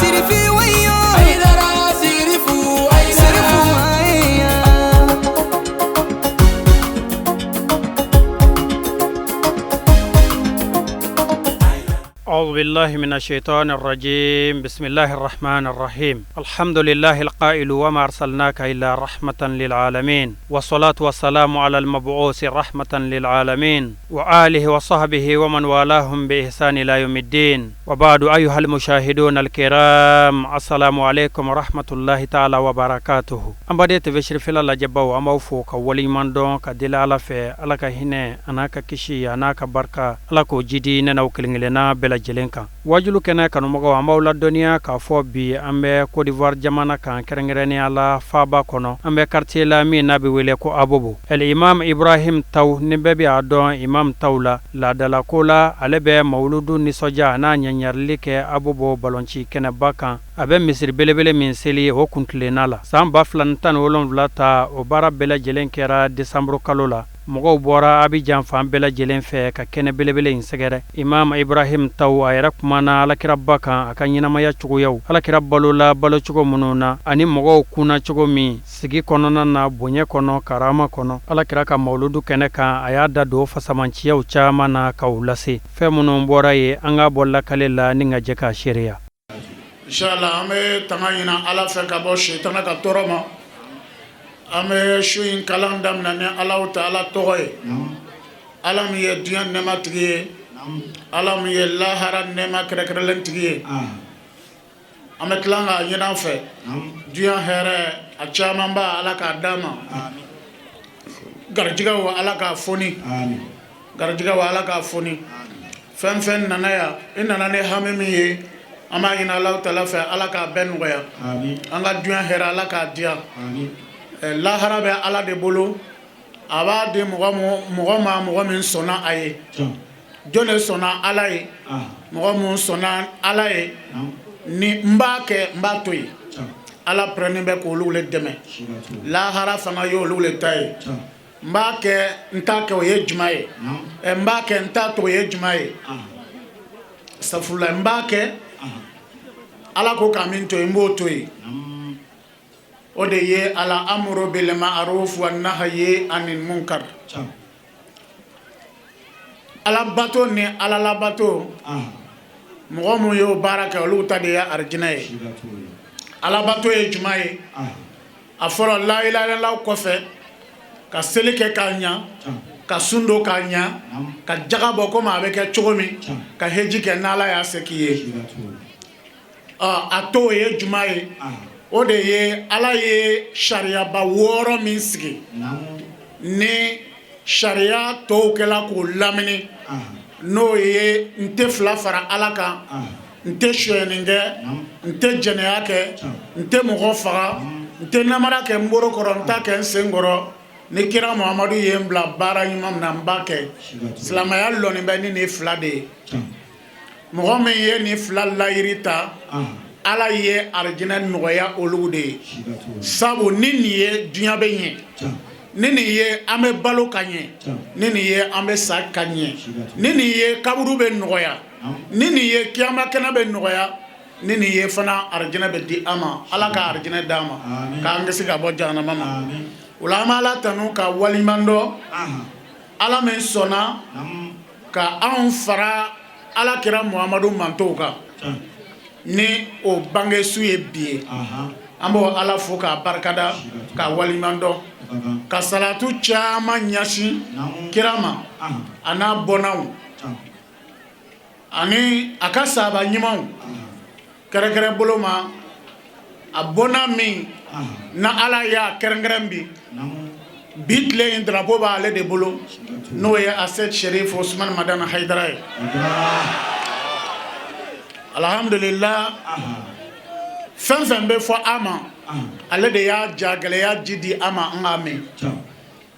sirifi wayo sirifu أعوذ بالله من الشيطان الرجيم بسم الله الرحمن الرحيم الحمد لله القائل وما أرسلناك إلا رحمة للعالمين والصلاة والسلام على المبعوث رحمة للعالمين وآله وصحبه ومن والاهم بإحسان إلى يوم الدين وبعد أيها المشاهدون الكرام السلام عليكم ورحمة الله تعالى وبركاته أمبديت بشر في الله جبوا أموفوك ولي من دون كدل على في ألك هنا أناك كشي أناك بركة ألك جدي نوكلين لنا بلا jelenka wajulu kena kanu mogo amawla dunia ka fo bi ambe Côte d'Ivoire jamana kan kerengreni ala faba kono ambe quartier la mi nabi wele ko abobo el imam Ibrahim taw ne bebi adon imam tawla la dala kola alebe mauludu ni soja na nyanyarli ke abobo balonci kena bakan abe misir belebele min seli o kuntle nala samba flantan wolon vlata o bara bela jelenkera december kalola mogo bora Abidjan fan bela jelen fe ka kene belebele insegere imam Ibrahim taw ayra kumana ala kirabba kan aka nyinamaya cugo yaw ala kirabbalo la balo cugo mununa ani mogo kuna cugo mi sigi konona na bonye kono karama kono ala kiraka mauludu kene kan ayada do fasamanci yaw chama na kaulase fe munun bora ye anga bolla kalela ninga jeka sharia inshallah ame tangayina ala fe ka bo shaytana ka toroma ame shuin kalandam na ne Allah Ta'ala toy alam ye diyan ne matigi alam ye lahara ne makrekrelen tigi ame tlanga yina fe diyan here achamamba ala ka dama garjiga wa ala ka foni garjiga wa ala ka foni fen nanaya inana ne hamemi ye ama yina Allah Ta'ala fe ala ka bengoya anga diyan here ala ka dia la harabe ala de bolo aba de mogo min sona aye jone sona ala ye mogo mun sona ala ye ni mbake mbatoyi ala prene be ko lule deme la hara fanga yo lule tay mbake ntake o ye jumaye mbake ntato ye jumaye safula mbake ala ko kaminto imbotoyi ودي على أمر بالمعروف والنهي عن المنكر على باتو ني على لا باتو مغمو يو بارك لو تدي ارجناي على باتو يجماي افر لا اله الا الله كوفه كسلك كانيا كسوندو كانيا كجغابو كما بك تشومي كهجي كنالا يا سكيه اتو يجماي ode ye ala ye sharia ba woro min sigi ni sharia to kala ko lamini no ye nte fla fara ala kan nte shoyeninge nte jeneya ke nte mogo faga nte namara ke mboro koronta ke sengoro ni kira Muhammadu ye mbla bara imam na mbake islamaya loni be ni fla de mogo men ye ni fla la irita ala ye arjina noya olude sabu nini ye dunya be nye nini ye ame balo kanye nini ye ame sa kanye nini ye kaburu be noya nini ye kiyama kana be noya nini ye fana arjina be di ama ala ka arjina dama ka ngesi ka bo jana mama ulama ala tanu ka walimando ala men sona ka an fara ala kira Muhammadu mantoka ni o bange suye biye ambo ala fo ka barkada ka walimando ka salatu chama nyashi kirama ana bonaw ani akasa ba nyimaw kere boloma abona min na ala ya kerengrembi bitle indra boba ale de bolo no ya aset Sherif Ousmane Madana Haidara alhamdulillah fen be fo ama ale de ya jagale ya jidi ama ngame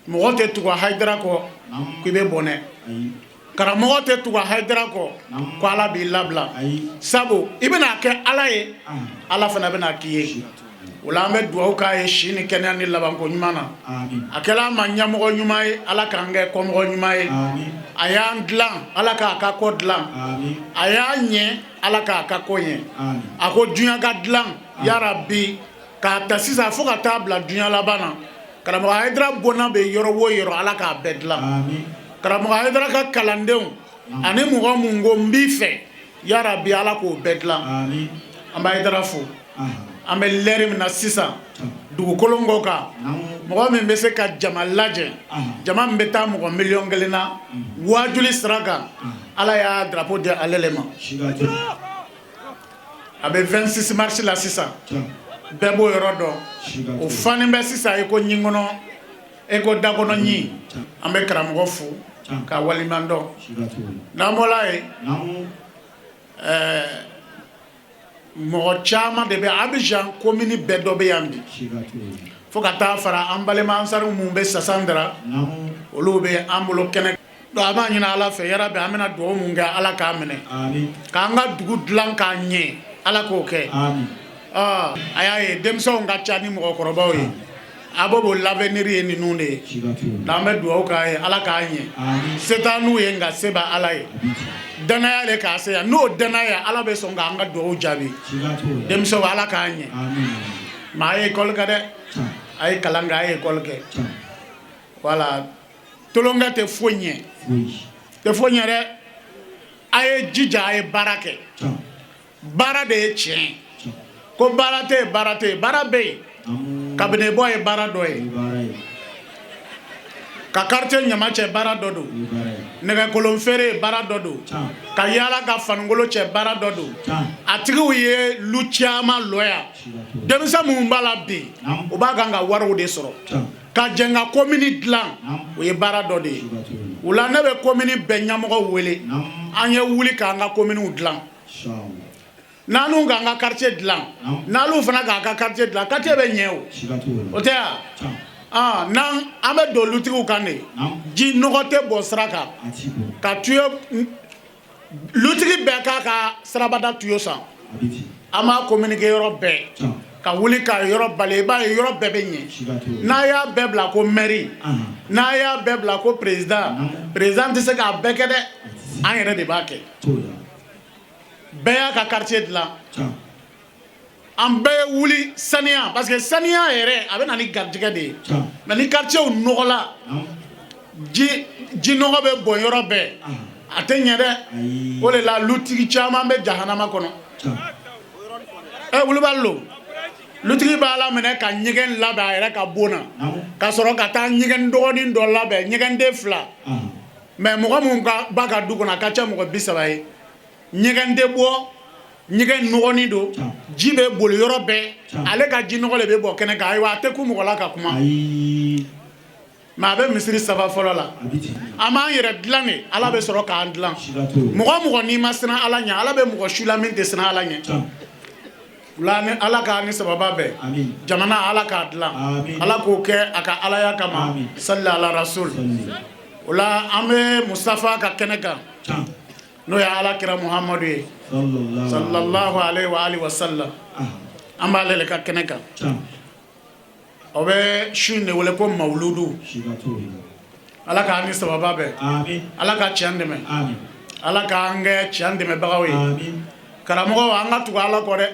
mo te tuwa Haidara ko be bone kara mo te tuwa Haidara ko ala bi labla sabo ibena ke ala ye ala fana bena kiye wala an bɛ dugawu k'a ye si ni kɛnɛya ni labanko ɲuman na a kɛla an ma ɲɛmɔgɔ ɲuman ye ala k'an kɛ kɔmɔgɔ ɲuman ye a y'an dilan ala k'a ka ko dilan a y'a ɲɛ ala k'a ka ko ɲɛ a ko dunya ka dilan ya rabbi k'a ta sisan fo ka taa bila dunya laban na karamɔgɔ Hayidara bonna bɛ yɔrɔ o yɔrɔ ala k'a bɛɛ dilan karamɔgɔ Hayidara ka kalandenw ani mɔgɔ mun ko n b'i fɛ ya rabbi ala k'o bɛɛ dilan an bɛ Hayidara fo an bɛ lɛri min na sisan dugukolo ko kan mɔgɔ min bɛ se ka jama lajɛ jama min bɛ taa mɔgɔ miliyɔn 1 na wajuli sira kan ala y'a drapeau di ale le ma a bɛ 26 mars la sisan bɛɛ b'o yɔrɔ dɔn o fani bɛ sisan e ko ɲinkɔnɔ e ko dakɔnɔ ɲi an bɛ karamɔgɔ fo ka waliman dɔn n'an bɔra yen mɔgɔ caman de bɛ Abidjan commune bɛɛ dɔ bɛ yan bi fo ka taa fara an balima ansari mun bɛ Sasandara olu bɛ an bolo kɛnɛ donc an b'a ɲini ala fɛ yarabi an bɛna dugawu mun kɛ ala k'a minɛ k'an ka dugu dilan k'a ɲɛ ala k'o kɛ a y'a ye denmisɛnw ka ca ni mɔgɔkɔrɔbaw ye a b'o l'avenir ye ninnu de ye n'an bɛ dugawu k'a ye ala k'a ɲɛ se t'a n'u ye nka se b'a ala ye danaya le k'a se yan n'o danaya ala bɛ sɔn k'an ka dugawu jaabi denmisɛnw ala k'a ɲɛ maa ye école kɛ dɛ a ye kalan kɛ a ye école kɛ voilà tolonkɛ tɛ foyi ɲɛ tɛ foyi ɲɛ dɛ a ye jija a ye baara kɛ baara de ye tiɲɛ ko baara tɛ yen baara tɛ yen baara bɛ yen kabini bɔ ye baara dɔ ye ka quartier ɲama cɛ baara dɔ don nɛgɛkolon feere baara dɔ don ka yaala ka fanikolo cɛ baara dɔ don a tigiw ye lu caman lɔya denmisɛn minnu b'a la bi u b'a kan ka wariw de sɔrɔ ka jɛn ka commune dilan o ye baara dɔ de ye o la ne bɛ commune bɛɛ ɲɛmɔgɔ wele an ye wuli k'an ka communew dilan n'anu k'an ka quartier dilan n'alu fana k'an ka quartier dilan quartier bɛ ɲɛ o tɛ wa n'an an bɛ don lutigiw kan de ji nɔgɔ tɛ bɔ sira kan ka tuyau lutigi bɛɛ k'a ka sirabada tuyau san an b'a communiquer yɔrɔ bɛɛ ka wuli ka yɔrɔ bali i b'a ye yɔrɔ bɛɛ bɛ ɲɛ n'a y'a bɛɛ bila ko mairie n'a y'a bɛɛ bila ko président tɛ se k'a bɛɛ kɛ dɛ an yɛrɛ de b'a kɛ bɛɛ y'a ka quartier dilan an bɛɛ ye wuli saniya parce que saniya yɛrɛ a bɛ na ni garijɛgɛ de ye mais ni quartier nɔgɔla ji nɔgɔ bɛ bɔn yɔrɔ bɛɛ a tɛ ɲɛ dɛ o de la lutigi caman bɛ jahanama kɔnɔ wulibali lo lutigi b'a la minɛ ka ɲɛgɛn labɛn a yɛrɛ ka bon na ka sɔrɔ ka taa ɲɛgɛn dɔgɔnin dɔ labɛn ɲɛgɛnden 2 mais mɔgɔ mun b'a ka du kɔnɔ a ka ca mɔgɔ 30 ye ɲɛgɛn tɛ bɔ ɲɛgɛn nɔgɔnin don ji bɛ boli yɔrɔ bɛɛ ale ka ji nɔgɔ de bɛ bɔ kɛnɛ kan ayiwa a tɛ ku mɔgɔ la ka kuma mais a bɛ misiri 3 fɔlɔ la an b'an yɛrɛ dilan de ala bɛ sɔrɔ k'an dilan mɔgɔ n'i ma siran ala ɲɛ ala bɛ mɔgɔ su la min tɛ siran ala ɲɛ ala k'a ni sababa bɛɛ jamana ala k'a dilan ala k'o kɛ a ka alaya kama salli ala rasul o la an bɛ Mustafa ka kɛnɛ kan n'o ye ala kira Muhamadu ye sallallahu alaihi wa alihi wa sallam an b'ale le ka kɛnɛ kan o bɛ su in de wele ko mawuludu ala k'a ni sababa bɛɛ ala ka tiɲɛ dɛmɛ ala k'an kɛ tiɲɛ dɛmɛbagaw ye karamɔgɔ an ka tugu ala kɔ dɛ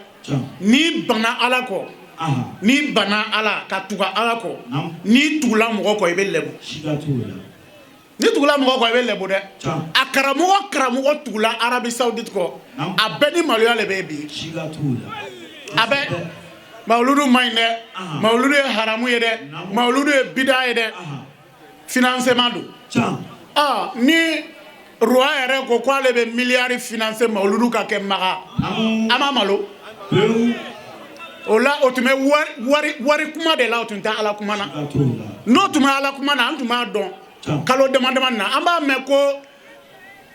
n'i banna ala kɔ n'i banna ala ka tugu ala kɔ n'i tugula mɔgɔ kɔ i bɛ lɛbu n'i tugula mɔgɔ kɔ i bɛ lɛbu dɛ a karamɔgɔ tugula Arabi Saoudite kɔ a bɛɛ ni maloya le bɛ bi a bɛ mawuludu man ɲi dɛ mawuludu ye haramu ye dɛ mawuludu ye bida ye dɛ financement don ni roi yɛrɛ ko k'ale bɛ miliyari financer mawuludu ka kɛ maga an ma malo o la o tun bɛ wari kuma de la o tun tɛ ala kuma na n'o tun bɛ ala kuma na an tun b'a dɔn kalo dama dama na an b'a mɛn ko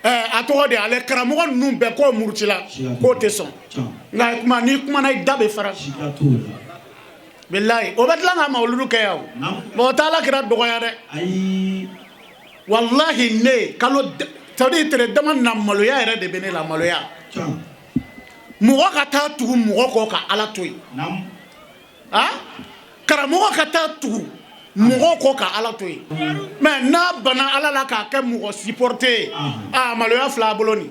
a tɔgɔ de ale karamɔgɔ ninnu bɛɛ k'o murutila k'o tɛ sɔn nka kuma n'i kumana i da bɛ fara bilayi o bɛ tila ka mawuludu kɛ yan o o tɛ ala kira dɔgɔya dɛ walahi ne kalo c'est-à-dire tɛrɛ dama na maloya yɛrɛ de bɛ ne la maloya mɔgɔ ka taa tugu mɔgɔ kɔ ka ala to yen karamɔgɔ ka taa tugu mɔgɔ kɔ ka ala to yen mais n'a bana ala la k'a kɛ mɔgɔ supporter maloya fila a bolo nin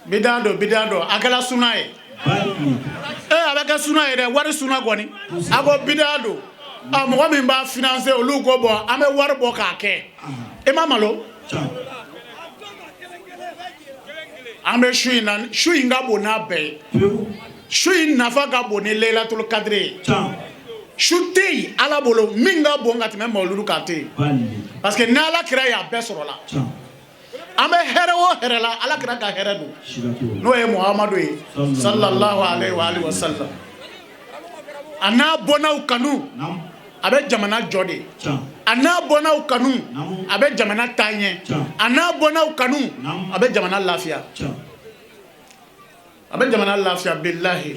bidan do a kɛla suna ye a bɛ kɛ suna ye dɛ wari suna kɔni a ko bidan do mɔgɔ min b'a financer olu ko bɔ an bɛ wari bɔ k'a kɛ e ma malo an bɛ su in ka bon n'a bɛɛ ye su in nafa ka bon ni Laylatul Qadr ye su tɛ yen ala bolo min ka bon ka tɛmɛ mawuludu kan tɛ yen parce que ni ala kira y'a bɛɛ sɔrɔ la an bɛ hɛrɛ o hɛrɛ la ala kira ka hɛrɛ don n'o ye Muhamadu ye sallallahu alaihi wa sallam a n'a bɔnnaw kanu a bɛ jamana jɔ de a n'a bɔnnaw kanu a bɛ jamana taa ɲɛ a n'a bɔnnaw kanu a bɛ jamana lafiya billahi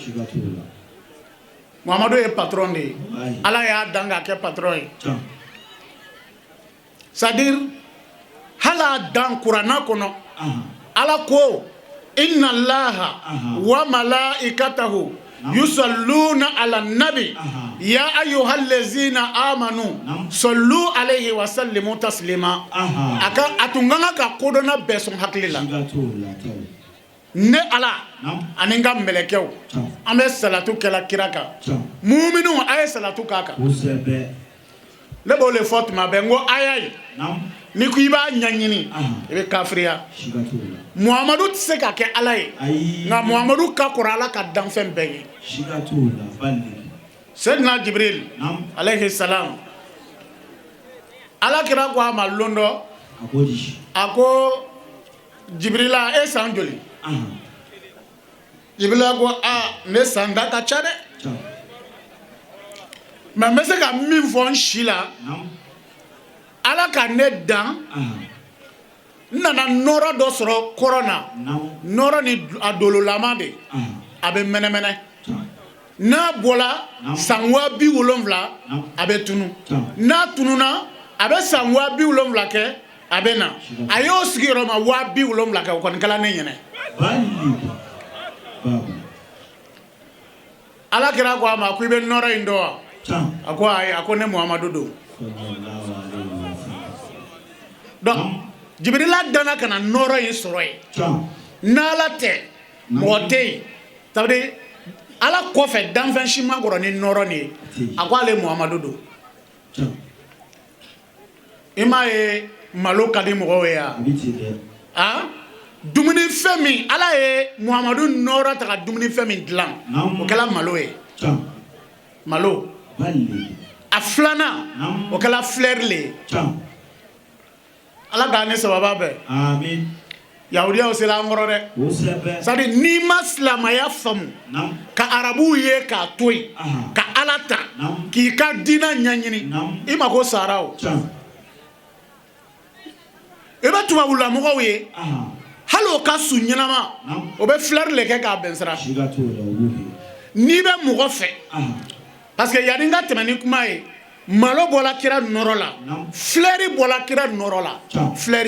Muhamadu ye patron de ye ala y'a dan k'a kɛ patron ye c'est-à-dire hala dan Kurana kɔnɔ ala ko inna allaha wa malaikatahu yusalluna ala nabi ya ayyuhallazina amanu sallu alayhi wa sallimu taslima a tun kan ka kodɔnna bɛɛ sɔn hakili la ne ala ani n ka mɛlɛkɛw an bɛ salatu kɛla kira kan muminu a ye salatu k'a kan ne b'o le fɔ tuma bɛɛ n ko aya ye ni ko i b'a ɲɛɲini i bɛ kafiriya Muhamadu tɛ se ka kɛ ala ye nka Muhamadu ka kɔrɔ ala ka danfɛn bɛɛ ye Sayyidina Jibril alayhi salam ala kira ko a ma lon dɔ a ko Jibrila e san joli Jibrila ko ne san da ka ca dɛ mais n bɛ se ka min fɔ n si la ala ka ne dan n nana nɔrɔ dɔ sɔrɔ kɔrɔ na nɔrɔ ni a dololama de a bɛ mɛnɛmɛnɛ n'a bɔla san 70,000 a bɛ tunu n'a tununa a bɛ san 70,000 kɛ a bɛ na a y'o sigiyɔrɔma 70,000 kɛ o kɔni kɛla ne ɲɛnɛ ala kira ko a ma ko i bɛ nɔrɔ in dɔn wa a ko ayi a ko ne Muhamadu don donc Jibrila dana ka na nɔrɔ in sɔrɔ yen n'ala tɛ mɔgɔ tɛ yen ça veut dire ala kɔfɛ danfɛn si ma kɔrɔ ni nɔrɔ nin ye a ko ale Muhamadu don i m'a ye malo ka di mɔgɔw ye yan dumuni fɛn min ala ye Muhamadu nɔrɔ ta ka dumuni fɛn min dilan o kɛla malo ye malo a filanan o kɛla fleur le ye ala k'a ne sababa bɛɛ amin yahudiyaw sera an kɔrɔ dɛ c'est à dire n'i ma silamaya faamu ka arabuw ye k'a to yen ka ala ta k'i ka diinɛ ɲɛɲini i mako sara o i bɛ tubabulamɔgɔw ye hali o ka su ɲɛnama o bɛ fleur le kɛ k'a bɛnsira n'i bɛ mɔgɔ fɛ parce que yani n ka tɛmɛ ni kuma ye malo bɔla kira nɔrɔ la fleur bɔla kira nɔrɔ la fleur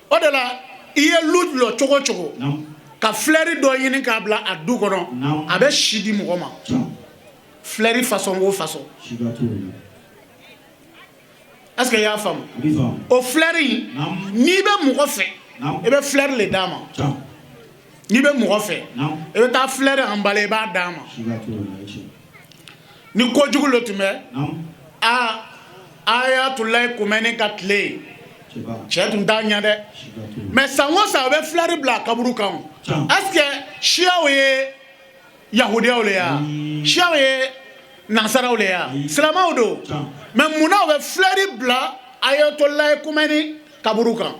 o de la i ye lu jɔ cogo cogo ka fleur dɔ ɲini k'a bila a du kɔnɔ a bɛ si di mɔgɔ ma fleur façon o façon est-ce que i y'a faamu o fleur n'i bɛ mɔgɔ fɛ i bɛ fleur le d'a ma n'i bɛ mɔgɔ fɛ i bɛ taa fleur emballé i b'a d'a ma ni kojugu lo tun bɛ Ayatollah Khomeini ka tile cɛ tun t'a ɲɛ dɛ mais san o san a bɛ fleur bila a kaburu kan est-ce que siyaw ye yahudiyaw le ya siyaw ye nasaraw le ya silamɛw don mais munna u bɛ fleur bila Ayatollah Khomeini kaburu kan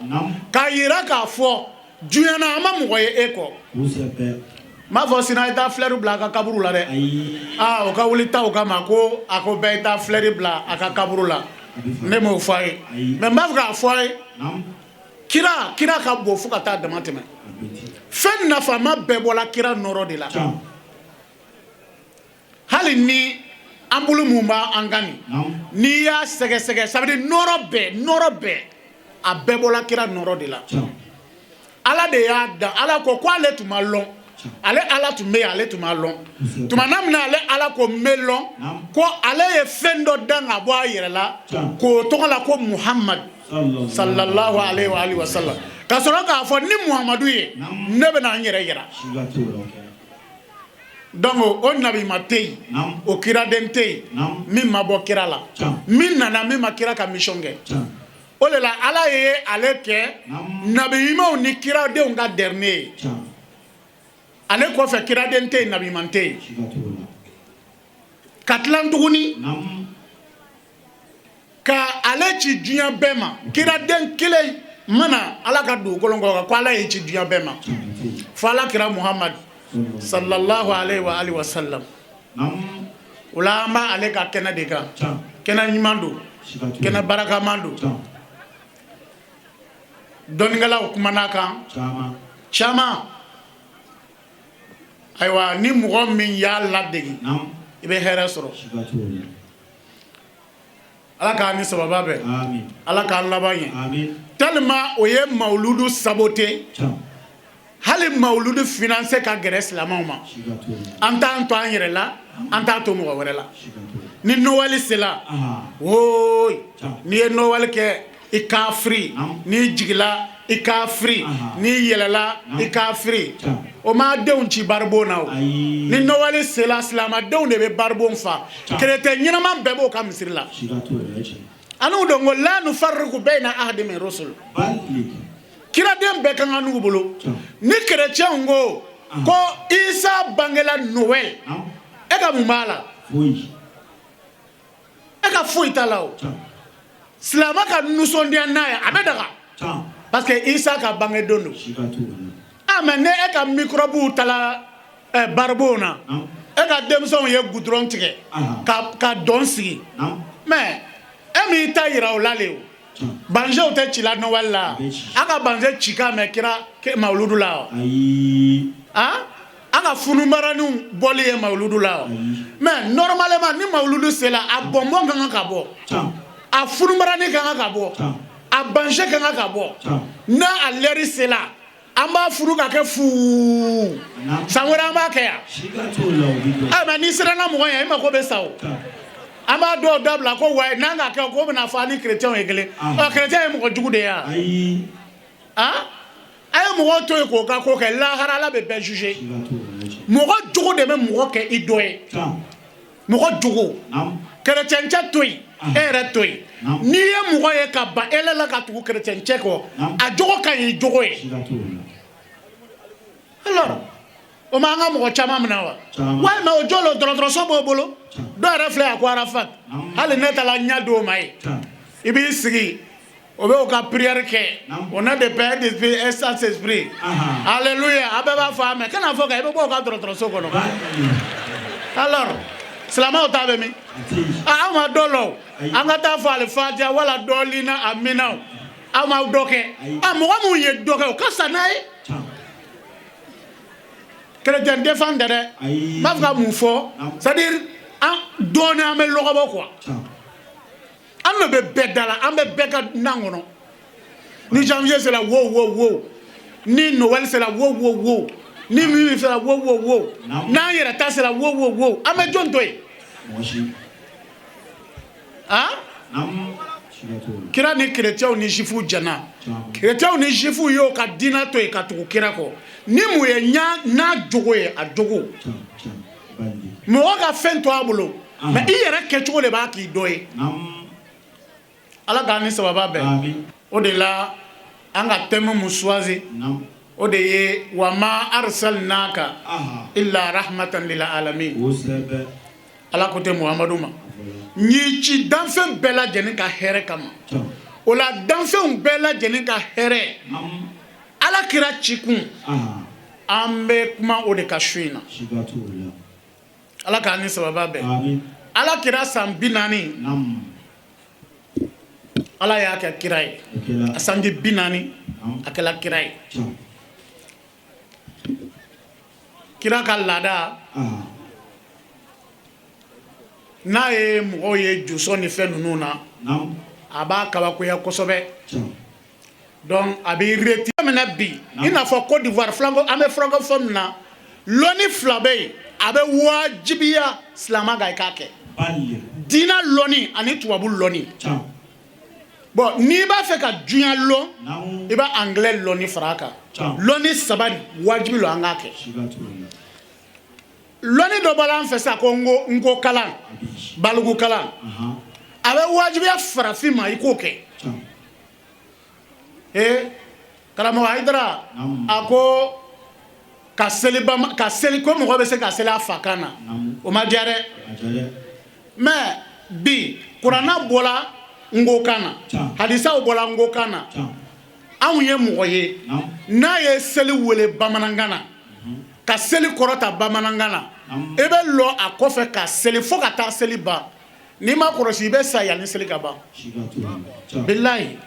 k'a yira k'a fɔ diɲɛ na an ma mɔgɔ ye e kɔ m'a fɔ sinon i taa fleur bila a ka kaburu la dɛ o ka wuli ta o kama ko a ko bɛɛ i taa fleur bila a ka kaburu la ne m'o fɔ a ye mais n b'a fɛ k'a fɔ a ye kira ka bon fo ka taa dama tɛmɛ fɛn nafama bɛɛ bɔla kira nɔrɔ de la hali ni an bolo mun b'an kan nin n'i y'a sɛgɛsɛgɛ ça veut dire nɔrɔ bɛɛ a bɛɛ bɔla kira nɔrɔ de la ala de y'a dan ala ko k'ale tun ma lɔn ale ala tun bɛ ale tun ma lɔn tuma na mina ale ala ko melɔn ko ale ye fɛn dɔ dan ka bɔ a yɛrɛ la k'o tɔgɔ la ko Muhammad sallallahu alaihi wa alihi wa sallam ka sɔrɔ k'a fɔ ni Muhammadu ye ne bɛna n yɛrɛ yira donc o nabi ma tɛ yen o kiraden tɛ yen min ma bɔ kira la min nana min ma kira ka mission kɛ o de la ala ye ale kɛ nabi ɲumanw ni kiradenw ka dernier ye ale kɔfɛ kiraden tɛ yen nabi ɲuman tɛ yen ka tila tuguni ka ale ci diɲɛ bɛɛ ma kiraden kelen mana ala ka dugukolo kɔ ko ala ye ci diɲɛ bɛɛ ma fo ala kira Muhammad sallallahu alaihi wa alihi wa sallam o la an b'a ale ka kɛnɛ de kan kɛnɛ ɲuman don kɛnɛ barakaman don dɔnnikɛlaw kumana kan caman ayiwa ni mɔgɔ min y'a ladege i bɛ hɛrɛ sɔrɔ ala k'a ni sababa bɛɛ ala k'a laban ɲɛ tellement o ye mawuludu sabote hali mawuludu financer ka gɛrɛ silamɛw ma an t'an to an yɛrɛ la an t'a to mɔgɔ wɛrɛ la ni nowali sela woy n'i ye nowali kɛ i k'a firi n'i jigila i k'a firi n'i yɛlɛla i k'a firi o ma denw ci baribon na o ni nowali sela silamadenw de bɛ baribon fa keretɛn ɲɛnaman bɛɛ b'o ka misiri la anu don ko la nufarriqu bayna ahadin min rusul kiraden bɛɛ kan ka n'u bolo ni keretɛnw ko Isa bangela Noël e ka mun b'a la e ka foyi t'a la o silama ka nisɔndiya n'a ye a bɛ daga parce que Isa ka bange don do mais ne e ka microbe tala baribon na e ka denmisɛnw ye goudron tigɛ ka dɔn sigi mais e m'i ta yira o la le o banzew tɛ ci la Noël la a ka banze ci ka mɛ kira mawuludu la an ka funumaraniw bɔli ye mawuludu la mais normalement ni mawuludu sela a bɔnbɔn kan ka bɔ a funumarani kan ka bɔ a banze kan ka bɔ n'a a lɛri sela an b'a furu ka kɛ fuu san wɛrɛ an b'a kɛ yan mais n'i sera na mɔgɔ ye i mako bɛ sa o an b'a dɔw dabila ko wayi n'an ka kɛ ko bɛna fɔ ni chrétien ye kelen chrétien ye mɔgɔ jugu de ye a ye mɔgɔ to yen k'o ka ko kɛ lahara ala bɛ bɛɛ juger mɔgɔ jugu de bɛ mɔgɔ kɛ i dɔ ye mɔgɔ jugu chrétien to yen e yɛrɛ to yen n'i ye mɔgɔ ye ka ban ele la ka tugu chrétien kɔ a jogo ka ɲi jogo ye alors o ma an ka mɔgɔ caman minɛ wa walima o jɔlen dɔgɔtɔrɔso b'o bolo dɔw yɛrɛ filɛ a ko Arafat hali ne taara ɲɛ d'o ma ye i b'i sigi o bɛ o ka prière kɛ au nom du Père, du Fils et Saint-Esprit alléluia a bɛɛ b'a fɔ amen kana fɔ kɛ i bɛ bɔ o ka dɔgɔtɔrɔso kɔnɔ alors silamɛw ta bɛ min aw ma dɔ la o an ka taa fɔ alifatiha wala dɔɔlina amina aw ma dɔ kɛ mɔgɔ minnu ye dɔ kɛ o ka fisa n'a ye chrétien défend dɛ n b'a fɛ ka mun fɔ c'est à dire an dɔɔnin an bɛ lɔgɔbɔ quoi an bɛ bɛɛ da la an bɛ bɛɛ ka nan kɔnɔ ni janvier sera wo ni Noël sera wo ni minuit sera wo n'an yɛrɛ ta sera wo an bɛ jɔn to yen kira ni chrétienw ni juifs jɛna chrétienw ni juifs y'o ka diinɛ to yen ka tugu kira kɔ ni mun ye n'a jogo ye a jogo mɔgɔ ka fɛn to a bolo mais i yɛrɛ kɛcogo de b'a k'i dɔ ye ala k'an ni sababa bɛɛ o de la an ka thème mun choisi o de ye wa ma arsalnaka illa rahmatan lil alamin ala ko tɛ Muhamadu ma n'i ci danfɛn bɛɛ lajɛlen ka hɛrɛ kama o la danfɛnw bɛɛ lajɛlen ka hɛrɛ ala kira cikun an bɛ kuma o de ka su in na ala k'an ni sababa bɛɛ ala kira san 40 ala y'a kɛ kira ye a sanji 40 a kɛla kira ye kira ka laada n'a ye mɔgɔw ye josɔn ni fɛn ninnu na a b'a kabakoya kosɛbɛ donc a bɛ reti minɛ bi i n'a fɔ Côte d'Ivoire an bɛ francophone na lɔnni fila bɛ yen a bɛ wajibiya silamɛ kan i k'a kɛ diinɛ lɔnni ani tubabu lɔnni bon n'i b'a fɛ ka diɲɛ lɔn i bɛ anglais lɔnni fara a kan lɔnni saba wajibi lo an k'a kɛ lɔnni dɔ b'a la an fɛ sa ko nko kalan baliku kalan a bɛ wajibiya farafin ma i k'o kɛ karamɔgɔ Hayidara a ko ka seli ko mɔgɔ bɛ se ka seli a fa kan na o ma diya dɛ mais bi kuranna bɔla nko kan na hadisaw bɔla nko kan na anw ye mɔgɔ ye n'a ye seli wele bamanankan na ka seli kɔrɔta bamanankan na i bɛ lɔ a kɔfɛ ka seli fo ka taa seli ban n'i ma kɔlɔsi i bɛ sa yanni seli ka ban bilayi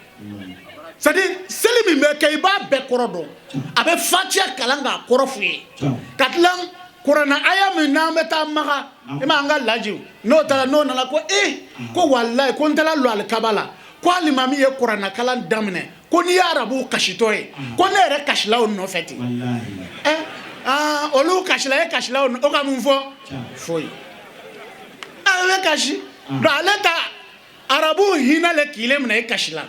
c'est-à-dire seli min bɛ kɛ i b'a bɛɛ kɔrɔ dɔn a bɛ fatiya kalan k'a kɔrɔ f'u ye ka tila kuranna aya min n'an bɛ taa maga i ma an ka lajiw n'o nana ko ko walayi ko n taara lɔ alikaba la ko alimami ye kuranna kalan daminɛ ko n'i ye arabu kasitɔ ye ko ne yɛrɛ kasila o nɔfɛ ten olu kasila e kasila o ka mun fɔ foyi a bɛ kasi donc ale ta arabu hinɛ le k'ilen minɛ e kasila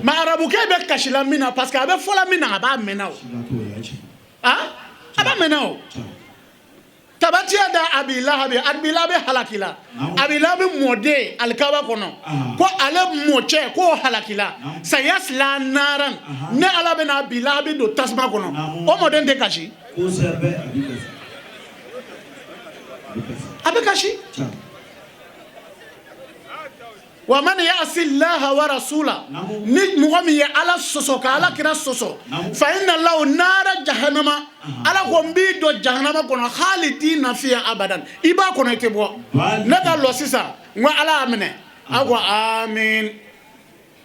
mais arabukɛ bɛ kasila min na parce que a bɛ fɔla min na a b'a mɛnna o a b'a mɛnna o tabatiya da abilahabi halakila abilahabi mɔden alikaba kɔnɔ ko ale mɔcɛ k'o halakila sayasila naran ne ala bɛna abilahabi don tasuma kɔnɔ o mɔden tɛ kasi a bɛ kasi wa man ya'si Allaha wa rasula ni mɔgɔ min ye ala sɔsɔ ka ala kira sɔsɔ fa inna lahu nara jahannama ala ko n b'i don jahannama kɔnɔ khalidina fiha abadan i b'a kɔnɔ i tɛ bɔ ne ka lɔ sisan n ko ala y'a minɛ a ko amin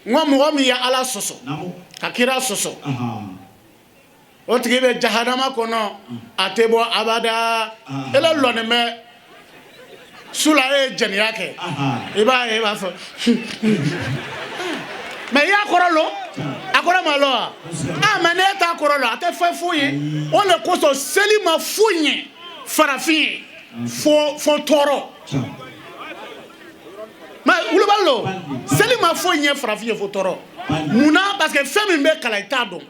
n ko mɔgɔ min ye ala sɔsɔ ka kira sɔsɔ o tigi bɛ jahannama kɔnɔ a tɛ bɔ abada ele lɔnnen bɛ sula ye jɛniya kɛ i b'a ye i b'a fɔ mais i y'a kɔrɔ lɔ a kɔrɔ ma lɔ wa mais n'e t'a kɔrɔ lɔ a tɛ fɛn foyi ye o de kosɔn seli ma foyi ɲɛ farafin ye fo tɔɔrɔ mais wulibali lo seli ma foyi ɲɛ farafin ye fo tɔɔrɔ munna parce que fɛn min bɛ kalan i t'a dɔn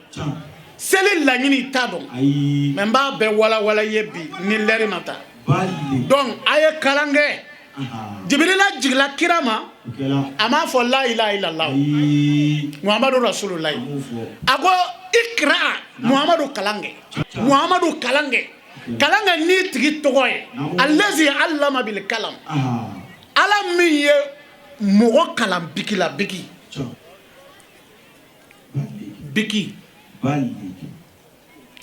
seli laɲini i t'a dɔn mais n b'a bɛɛ walawala i ye bi ni lɛri ma ta donc a ye kalan kɛ Jibrila jigila kira ma a m'a fɔ la ilaha illallah Muhamadu Rasulullah a ko ikra Muhamadu kalan kɛ Muhamadu kalan kɛ ni tigi tɔgɔ ye allazi allama bil kalam ala min ye mɔgɔ kalan biki la biki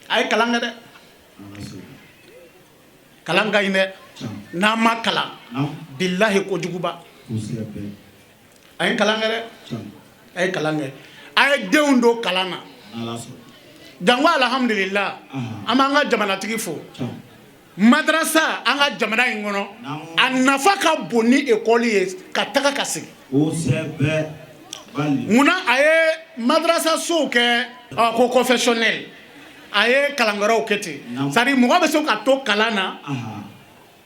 a ye kalan kɛ dɛ kalan ka ɲi dɛ n'a ma kalan billahi kojuguba a ye kalan kɛ dɛ a ye kalan kɛ a ye denw don kalan na jango alhamdulillah an b'an ka jamanatigi fo madrasa an ka jamana in kɔnɔ a nafa ka bon ni ekɔli ye ka taga ka segin munna a ye madrasa sow kɛ ko confessionnel a ye kalangaraw kɛ ten c'est-à-dire mɔgɔ bɛ se ka to kalan na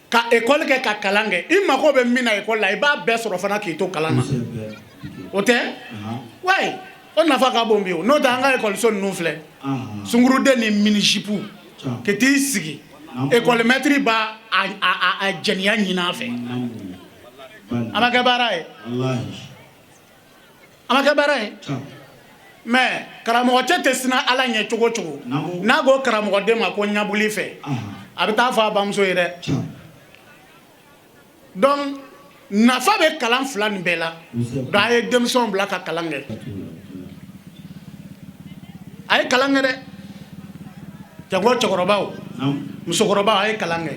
ka école kɛ ka kalan kɛ i mago bɛ min na école la i b'a bɛɛ sɔrɔ fana k'i to kalan na o tɛ wayi o nafa ka bon bi o n'o tɛ an ka école so ninnu filɛ sunguruden ni mini-jupe ka t'i sigi école maître b'a a jɛniya ɲini a fɛ a ma kɛ baara ye a ma kɛ baara ye mais karamɔgɔ cɛ tɛ sina ala ɲɛ cogo cogo n'a ko karamɔgɔden ma ko ɲabuli fɛ a bɛ taa fɔ a bamuso ye dɛ donc nafa bɛ kalan fila nin bɛɛ la donc a ye denmisɛnw bila ka kalan kɛ a ye kalan kɛ dɛ jango cɛkɔrɔbaw musokɔrɔbaw a ye kalan kɛ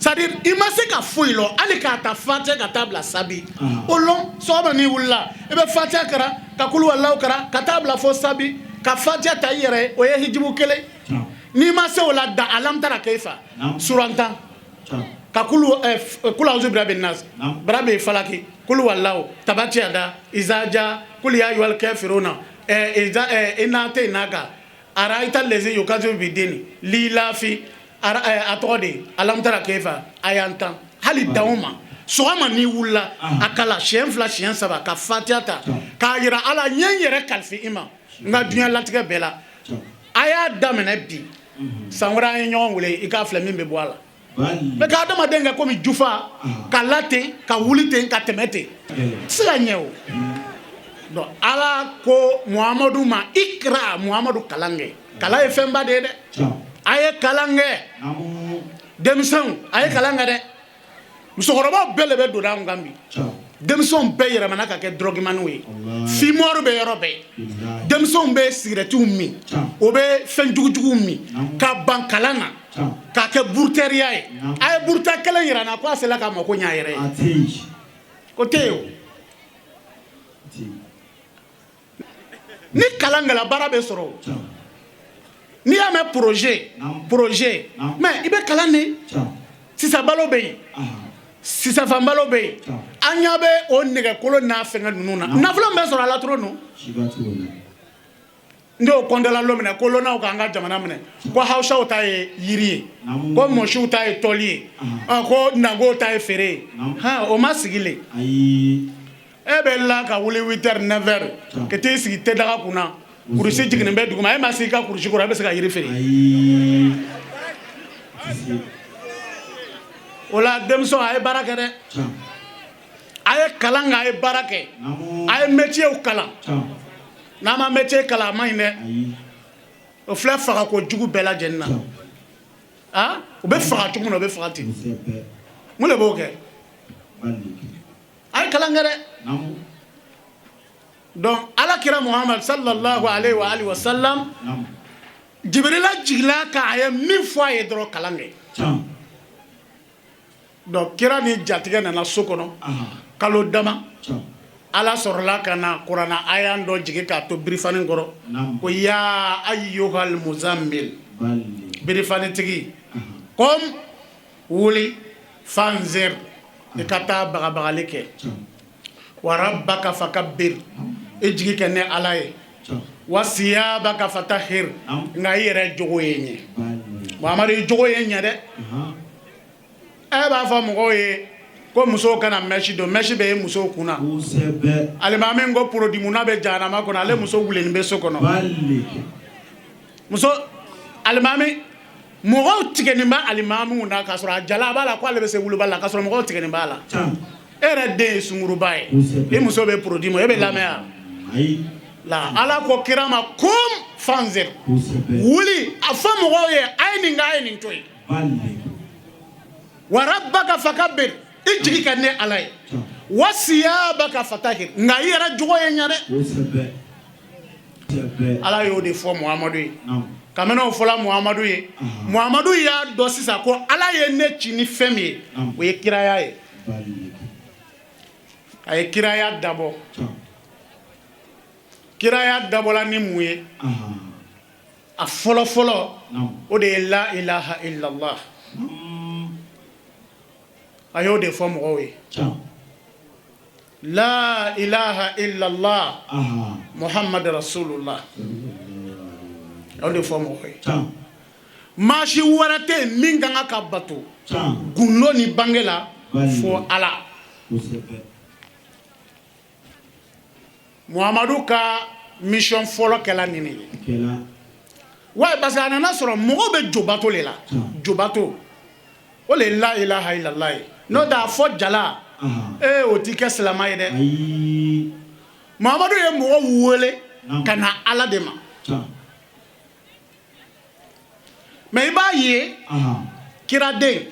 c'est-à-dire i ma se ka foyi lɔ hali k'a ta fatiha ka taa bila sabi o lɔn sɔgɔma n'i wulila i bɛ fatiha kara ka kulu walaw kara ka taa bila fo sabi ka fatiha ta i yɛrɛ ye o ye hijibu kelen n'i ma se o la da alamutara k'e fa surantan ka kulu awuzu birabi nas birabi falaki kulu walaw tabati yada izaja kulu ya ayyuhal kafiruna ina te naka araita lezi yukazu bidini lilafi a tɔgɔ de alam tara kayfa a y'an tan hali danw ma sɔgɔma n'i wulila a kala siɲɛ 2 siɲɛ 3 ka fatiha ta k'a yira ala n ye n yɛrɛ kalifi i ma n ka diɲɛ latigɛ bɛɛ la a y'a daminɛ bi san wɛrɛ an ye ɲɔgɔn wele i k'a filɛ min bɛ bɔ a la mɛ ka adamaden kɛ komi jufa ka la ten ka wuli ten ka tɛmɛ ten se ka ɲɛ o donc ala ko muhamadu ma ikra muhamadu kalan kɛ kalan ye fɛnba de ye dɛ a ye kalan kɛ denmisɛnw a ye kalan kɛ dɛ musokɔrɔbaw bɛɛ de bɛ don an kan bi denmisɛnw bɛɛ yɛlɛmana ka kɛ drɔgimaniw ye fimɔri bɛ yɔrɔ bɛɛ denmisɛnw bɛ sigirɛtiw min o bɛ fɛn jugujuguw min ka ban kalan na k'a kɛ burutɛriya ye a ye buruta kelen yira n na ko a sela k'a mako ɲɛ a yɛrɛ ye o tɛ yen o ni kalan kɛla baara bɛ sɔrɔ o n'i y'a mɛn projet mɛ i bɛ kalan de sisan balo bɛ yen sisan fan balo bɛ yen an ɲɛ bɛ o nɛgɛkolo n'a fɛngɛ ninnu na nafolo bɛ sɔrɔ a la toro non n y'o kɔntɛla lo minɛ ko lɔnnaw k'an ka jamana minɛ ko hawusaw ta ye yiri ye ko mɔsiw ta ye tɔli ye ko nagow ta ye feere ye o ma sigi le e bɛ la ka wuli 8h 9h ka t'i sigi tɛ daga kunna kurusi jiginnen bɛ duguma e ma sigi ka kurusi kɔrɔ e bɛ se ka yiri feere o la denmisɛnw a ye baara kɛ dɛ a ye kalan kɛ a ye baara kɛ a ye métier kalan n'a ma métier kalan a ma ɲi dɛ o filɛ faga ko jugu bɛɛ lajɛlen na o bɛ faga cogo min na o bɛ faga ten mun de b'o kɛ a ye kalan kɛ dɛ donc alakira muhammad sallallahu alaihi wa alihi wa sallam jibrila jigila k'a ye min fɔ a ye dɔrɔn kalan kɛ donc kira ni jatigɛ nana so kɔnɔ kalo dama ala sɔrɔla ka na kuranna aya dɔ jigi k'a to birifani kɔrɔ ko ya ayyuhal muzammil birifanitigi kom wuli fanzir i ka taa bagabagali kɛ wa rabbaka fakabbir i jigi kɛ ni ala ye wa siyabaka fatahhir nka i yɛrɛ jogo ye ɲɛ muhamadu i jogo ye ɲɛ dɛ e b'a fɔ mɔgɔw ye ko musow kana mèche don mèche bɛ ye musow kunna alimami ko produit munna bɛ jahanama kɔnɔ ale muso wulenin bɛ so kɔnɔ muso alimami mɔgɔw tigɛnin bɛ alimamiw na k'a sɔrɔ a jala b'a la ko ale bɛ se wulibali la k'a sɔrɔ mɔgɔw tigɛnin b'a la e yɛrɛ den ye sunguruba ye e muso bɛ produit ma e bɛ lamɛn la ala ko kira ma kom fanzir wuli a fɔ mɔgɔw ye a ye nin kɛ a ye nin to yen wa rabbaka fakabbir i jigi ka ne ala ye wa siyabaka fatahhir nka i yɛrɛ jogo ye ɲɛ dɛ ala y'o de fɔ muhamadu ye kabini o fɔla muhamadu ye muhamadu y'a dɔn sisan ko ala ye ne ci ni fɛn min ye o ye kiraya ye a ye kiraya dabɔ kiraya dabɔla ni mun ye a fɔlɔ-fɔlɔ o de ye la ilaha illallah a y'o de fɔ mɔgɔw ye la ilaha illallah muhammad rasulullah a y'o de fɔ mɔgɔw ye maa si wɛrɛ tɛ yen min ka kan ka bato gundo ni bange la fo ala muhamadu ka mission fɔlɔ kɛla nin ye wa parce que a nana sɔrɔ mɔgɔw bɛ jo bato le la jo bato o le la ilaha illallah ye n'o tɛ a fɔ jala o ti kɛ silamɛ ye dɛ muhamadu ye mɔgɔw wele ka na ala de ma mais i b'a ye kiraden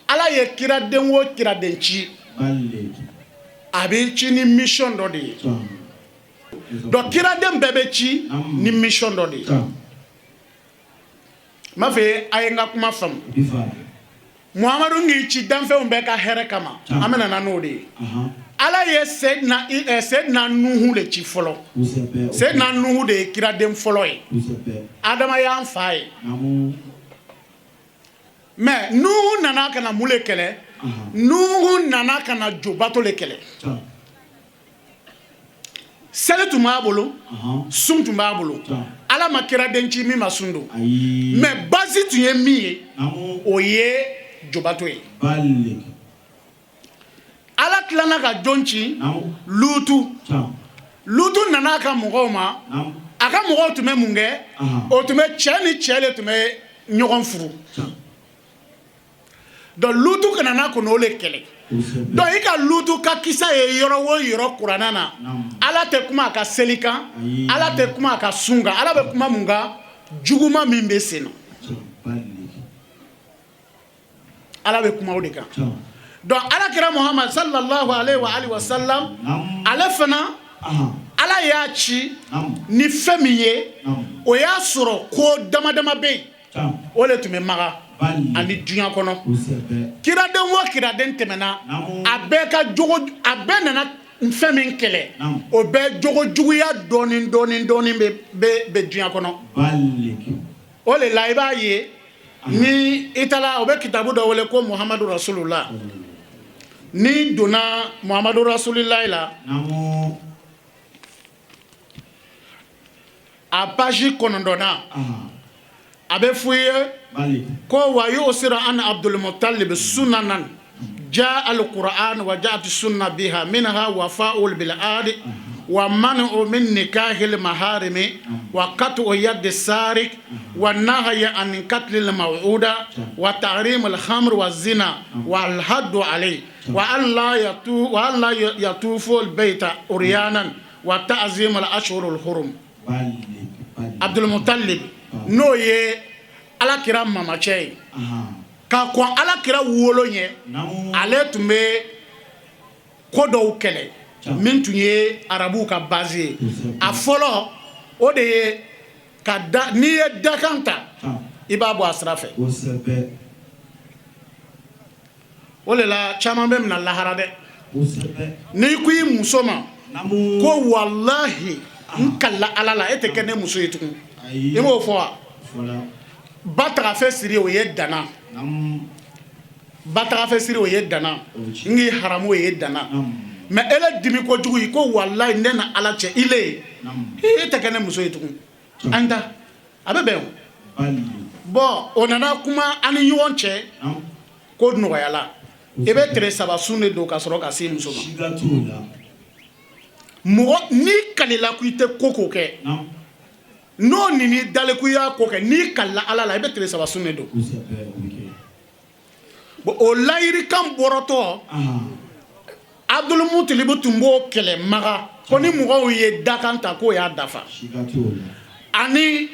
ala ye kiraden o kiraden ci a bɛ ci ni mission dɔ de ye donc kiraden bɛɛ bɛ ci ni mission dɔ de ye n b'a fɛ a ye n ka kuma faamu muhamadu nk'i ci danfɛnw bɛɛ ka hɛrɛ kama an bɛna na n'o de ye ala ye seyidina nuhu de ci fɔlɔ seyidina nuhu de ye kiraden fɔlɔ ye adama y'an fa ye mais nuhu nana ka na mun de kɛlɛ nuhu nana ka na jo bato le kɛlɛ seli tun b'a bolo sun tun b'a bolo ala ma kira den ci min ma sun don mais base tun ye min ye o ye jobato ye ala tilala ka jɔn ci lutu nana a ka mɔgɔw ma a ka mɔgɔw tun bɛ mun kɛ o tun bɛ cɛ ni cɛ le tun bɛ ɲɔgɔn furu donc lutu kana na ko n'ole kɛlɛ donc i ka lutu ka kisa ye yɔrɔ o yɔrɔ kuranna na ala tɛ kuma a ka seli kan ala tɛ kuma a ka sun kan ala bɛ kuma mun kan juguma min bɛ sen na ala bɛ kuma o de kan donc ala kira muhammad sallallahu alaihi wa alihi wa sallam ale fana ala y'a ci ni fɛn min ye o y'a sɔrɔ ko dama dama bɛ yen o le tun bɛ maga ani dunya kɔnɔ kiraden o kiraden tɛmɛna a bɛɛ ka jogo a bɛɛ nana fɛn min kɛlɛ o bɛɛ jogo juguya dɔɔni bɛ dunya kɔnɔ o le la i b'a ye ni i taara o bɛ kitabu dɔ wele ko muhamadu rasulullah ni donna muhamadu rasulullah la a page 9 a bɛ f'u ye ko wa yusira an abdul muttalib sunanan jaa al qur'an wa jaat sunna biha minha wafa'ul bil adi wa man'u min nikahil maharimi wa qat'u yad sarik wa nahyi an qatl al maw'uda wa tahrim al khamr wa zina wa al hadd alayhi wa an la yatufu al bayta uryanan wa ta'zim al ashhur al hurum abdul muttalib no ye ala kira mamacɛ ye ka kɔn ala kira wolo ɲɛ ale tun bɛ ko dɔw kɛlɛ min tun ye arabuw ka base ye a fɔlɔ o de ye ka da n'i ye dakan ta i b'a bɔ a sira fɛ o de la caman bɛ mina lahara dɛ n'i ko i muso ma ko walahi n kala ala la e tɛ kɛ ne muso ye tugun i m'o fɔ wa ba tagafɛ siri o ye dana ba tagafɛ siri o ye dana n k'i haramu o ye dana mais ele dimi kojugu i ko walayi ne na ala cɛ ile ye e tɛ kɛ ne muso ye tugun an ta a bɛ bɛn o bon o nana kuma an ni ɲɔgɔn cɛ ko nɔgɔyala i bɛ tile saba sun de don ka sɔrɔ ka se muso ma mɔgɔ n'i kalila ko i tɛ ko k'o kɛ n'o nini dale ko i y'a ko kɛ n'i kalila ala la i bɛ tile saba sun de don bon o layirikan bɔrɔtɔ abdul mutalibu tun b'o kɛlɛ maga ko ni mɔgɔw ye dakan ta k'o y'a dafa ani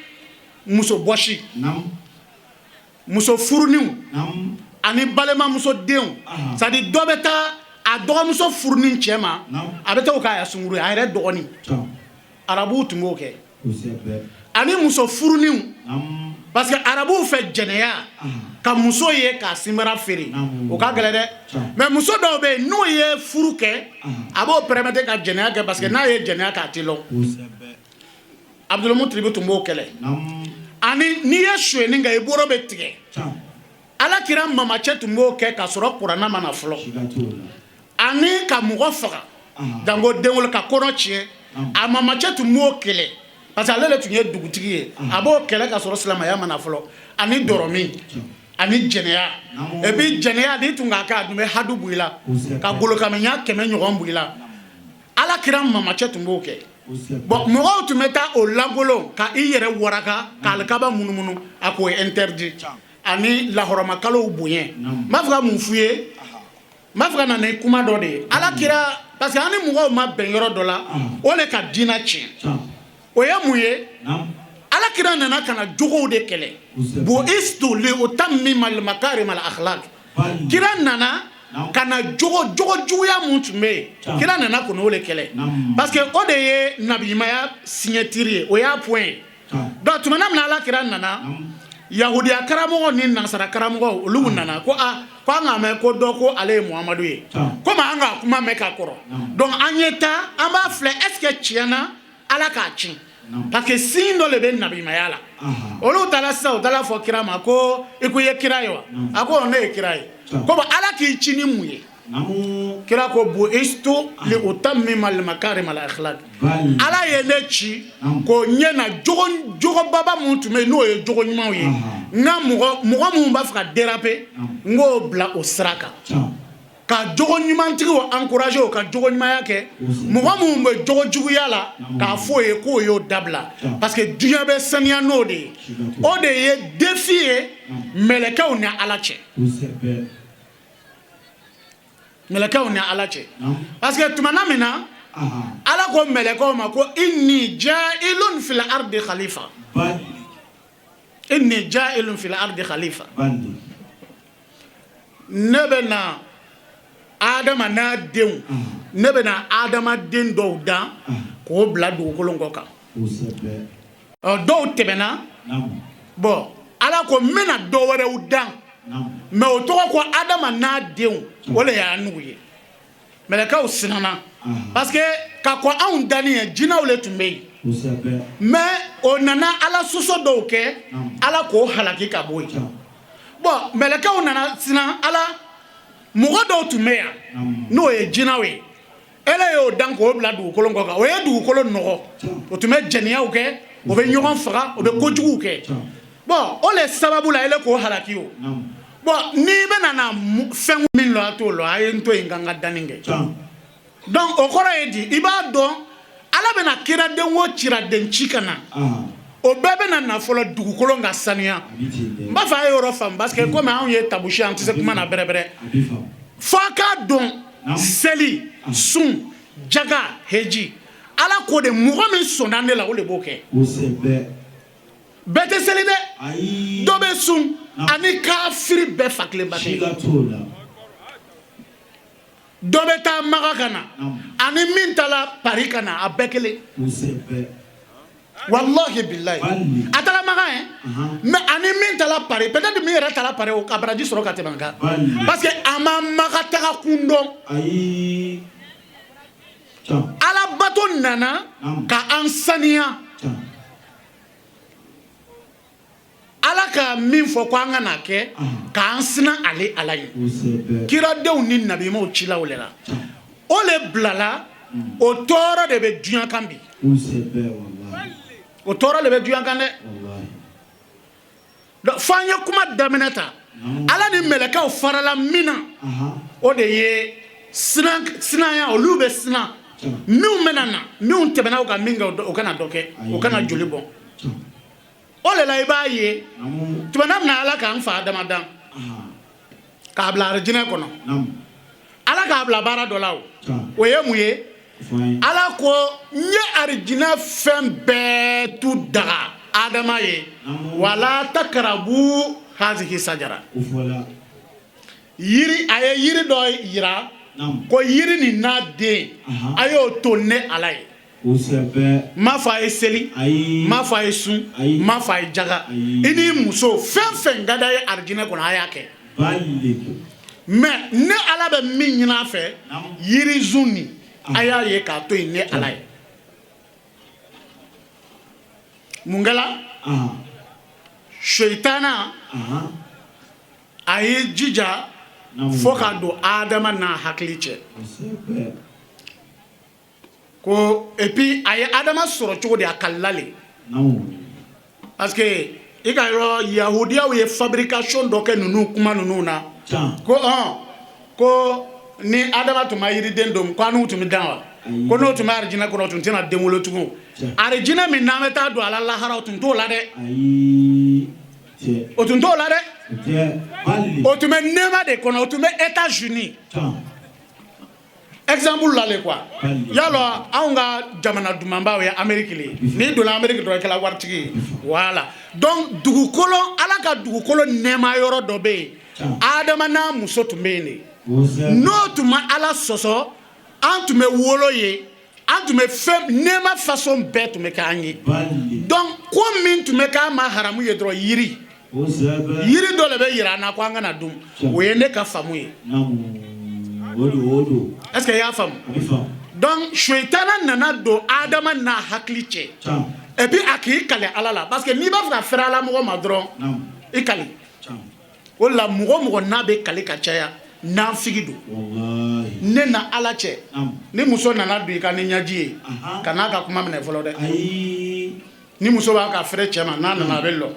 muso bɔsi muso furuninw ani balemamuso denw c'est à dire dɔ bɛ taa a dɔgɔmuso furunin cɛ ma a bɛ taa o k'a ya sunguru ye a yɛrɛ dɔgɔnin arabuw tun b'o kɛ ani muso furuninw parce que arabuw fɛ jɛnɛya ka muso ye k'a sinbara feere o ka gɛlɛn dɛ mais muso dɔw bɛ yen n'o ye furu kɛ a b'o permettre ka jɛnɛya kɛ parce que n'a ye jɛnɛya kɛ a tɛ lɔn abdulmutalibu tun b'o kɛlɛ ani n'i ye suyɛni kɛ i bolo bɛ tigɛ ala kira mamacɛ tun b'o kɛ k'a sɔrɔ kuranna ma na fɔlɔ ani ka mɔgɔ faga jango denwolo ka kɔnɔ tiɲɛ a mamacɛ tun b'o kɛlɛ parce que ale de tun ye dugutigi ye a b'o kɛlɛ ka sɔrɔ silamɛya ma na fɔlɔ ani dɔrɔmi ani jɛnɛya et puis jɛnɛya n'i tun k'a kɛ a tun bɛ hadu bɔ i la ka golokamɛnya 100 ɲɔgɔn bɔ i la ala kira mamacɛ tun b'o kɛ bon mɔgɔw tun bɛ taa o lankolon ka i yɛrɛ waraka ka alikaba munumunu a k'o interdit ani lahɔrɔmakalow bonya n b'a fɛ ka mun f'u ye n b'a fɛ ka na ni kuma dɔ de ye ala kira parce que an ni mɔgɔw ma bɛn yɔrɔ dɔ la o de ka diinɛ tiɲɛ o ye mun ye ala kira nana ka na jogow de kɛlɛ bo istu li utammima al makarim al akhlaq kira nana ka na jogo juguya mun tun bɛ yen kira nana ko n'o de kɛlɛ parce que o de ye nabiyimaya signature ye o y'a point ye donc tuma min na ala kira nana yahudiya karamɔgɔ ni nasara karamɔgɔ olu nana ko a ko an k'a mɛn ko dɔ ko ale ye muhamadu ye komi an k'a kuma mɛn ka kɔrɔ donc an ye taa an b'a filɛ est ce que tiɲɛna ala k'a tiɲɛ parce que signe dɔ de bɛ nabiyimaya la olu taara sisan u taara fɔ kira ma ko i ko i ye kira ye wa a ko ne ye kira ye ko bon ala k'i ci ni mun ye kira ko bu istu li utammima al makarim al akhlaq ala ye ne ci ko nyena jogo baba mun tume no ye jogo nyumaw ye na mugo mun ba fa déraper ngo bla o sraka ka jogo nyumantigi wo encourager o ka jogo nyumaya ke mugo mun be jogo juguya la ka fo ye ko yo dabla parce que dunya be sania no de o de ye défier melekaw na ala che melekaw na ala che parce que tumana mina ala ko melekaw ma ko inni ja'ilun fil ardi khalifa inni ja'ilun fil ardi khalifa nebena adama na den nebena adama den do da ko bla do ko longo ka do tebena bon ala ko mena do wore udan mais o to ko adama na den wala ya nuye meleka sinana parce que ka ko an dani jina wole tumbe mais o nana ala soso do ke ala ko halaki ka boy bon meleka nana sinan ala mugo do tumbe ya no ye jina we ele yo dan ko bla du ko longo ka o ye du ko lo no o tumbe jenia o ke o be nyogon faga o be kojugu ke bon o le sababu la ele ko halaki o bon ni be nana fen min lo ato lo ay nto inganga daninge donc o koro e di iba don ala be na kira den wo chira den chikana o bebe na na folo dugukolo nga sania mba fa yoro fam parce que comme on ye tabushi antise kuma na berebre faka don seli sun jaga heji ala ko de mugo min sonande la o le boke o sebe bete seli de dobe sun ani kafiri be fakle bate dobe ta magakana ani mintala parikana abekele o sebe wallahi billahi atala maga mais ani mintala pare peut-être mi era tala pare o kabraji soro katemanga parce que ama maga taka kundo ayi ala bato nana ka ansania ala ka min fo ko ngana ke ka ansina ale alayi kira dew ni nabi mo chila olela o le blala o toro de be dunya kambi o toro le be dunya kande do fanya kuma daminata ala ni meleka o farala mina o de ye sina ya o lube sina miu menana miu tebena o ka minga o kana doke o kana joli bon o le la iba ye tebena na ala ka nfa damadan ka bla rejina kono ala ka bla bara dolawo o ye muye ala ko nye arjina fembe tu daga adama ye wala takrabu hazihi sajara yiri aye yiri do yira ko yiri ni na de ayo tonne alaye ma fa eseli ma fa esun ma fa jaga ini muso fen gada ye arjina ko aya ke mais ne ala be min nyina fe yiri zuni aya ye ka to ne alaye mungala shaitana aye jija foka do adama na hakliche ko et puis aye adama soro chugo de akallale parce que ikayro yahudia we fabrication do ke nunu kuma nunu na ko ni adama to mayiri dendom ko anu to mi danwa ko no to ma arjina ko no to tina demolo tugo arjina mi na meta do ala lahara to to la de o to la de o to me nema de ko no to me États-Unis exemple là le quoi yalo aunga jamana dumamba we Amérique ni do l'Amérique do kala wartigi voilà donc dugukolo ala ka dugukolo nema yoro dobe adama na muso to mene no to ma ala soso antume wolo ye antume fem nema façon bête me kanyi donc comme min to me ka ma haramu ye dro yiri yiri do le be yira na kwa ngana dum we ne ka famu ye est-ce que ya fam donc shaytana nana do adama na hakliche et puis aki kale alala parce que ni ba fra fra la mo ma dron e kale wala mo na be kale ka chaya nafigi do ne na ala cɛ ni muso nana do I ka ni ɲaji ye kana ka kuma minɛ fɔlɔ dɛ ni muso b'a ka fɛrɛ cɛ ma n'a nana a bɛ lɔ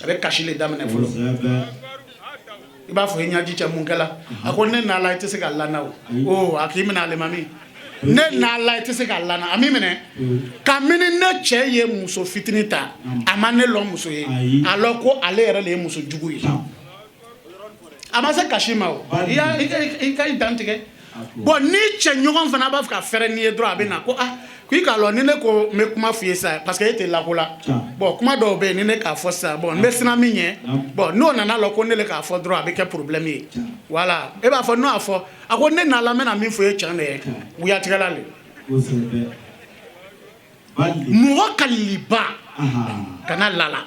a bɛ kasi le daminɛ fɔlɔ I b'a fɔ I ɲaji cɛ mun kɛla a ko ne na ala I tɛ se ka lana o a k'i minɛ alimami ne na ala I tɛ se ka lana a mi minɛ kabini ne cɛ ye muso fitinin ta a ma ne lɔ muso ye alors ko ale yɛrɛ le ye muso jugu ye a ma se kasi ma o I ka I dan tigɛ bon ni cɛ ɲɔgɔn fana b'a fɛ ka fɛrɛ n'i ye dɔrɔn a bɛ na ko ah ko I k'a lɔ ni ne ko n bɛ kuma f'i ye sa parce que e tɛ lako la bon kuma dɔw bɛ yen ni ne k'a fɔ sisan bon n bɛ siran min ɲɛ bon n'o nana lɔ ko ne le k'a fɔ dɔrɔn a bɛ kɛ problème ye voilà e b'a fɔ n'o y'a fɔ a ko ne nana n bɛna min fɔ e ye tiɲɛ de ye wuyatigɛla le mɔgɔ kaliliba kana lala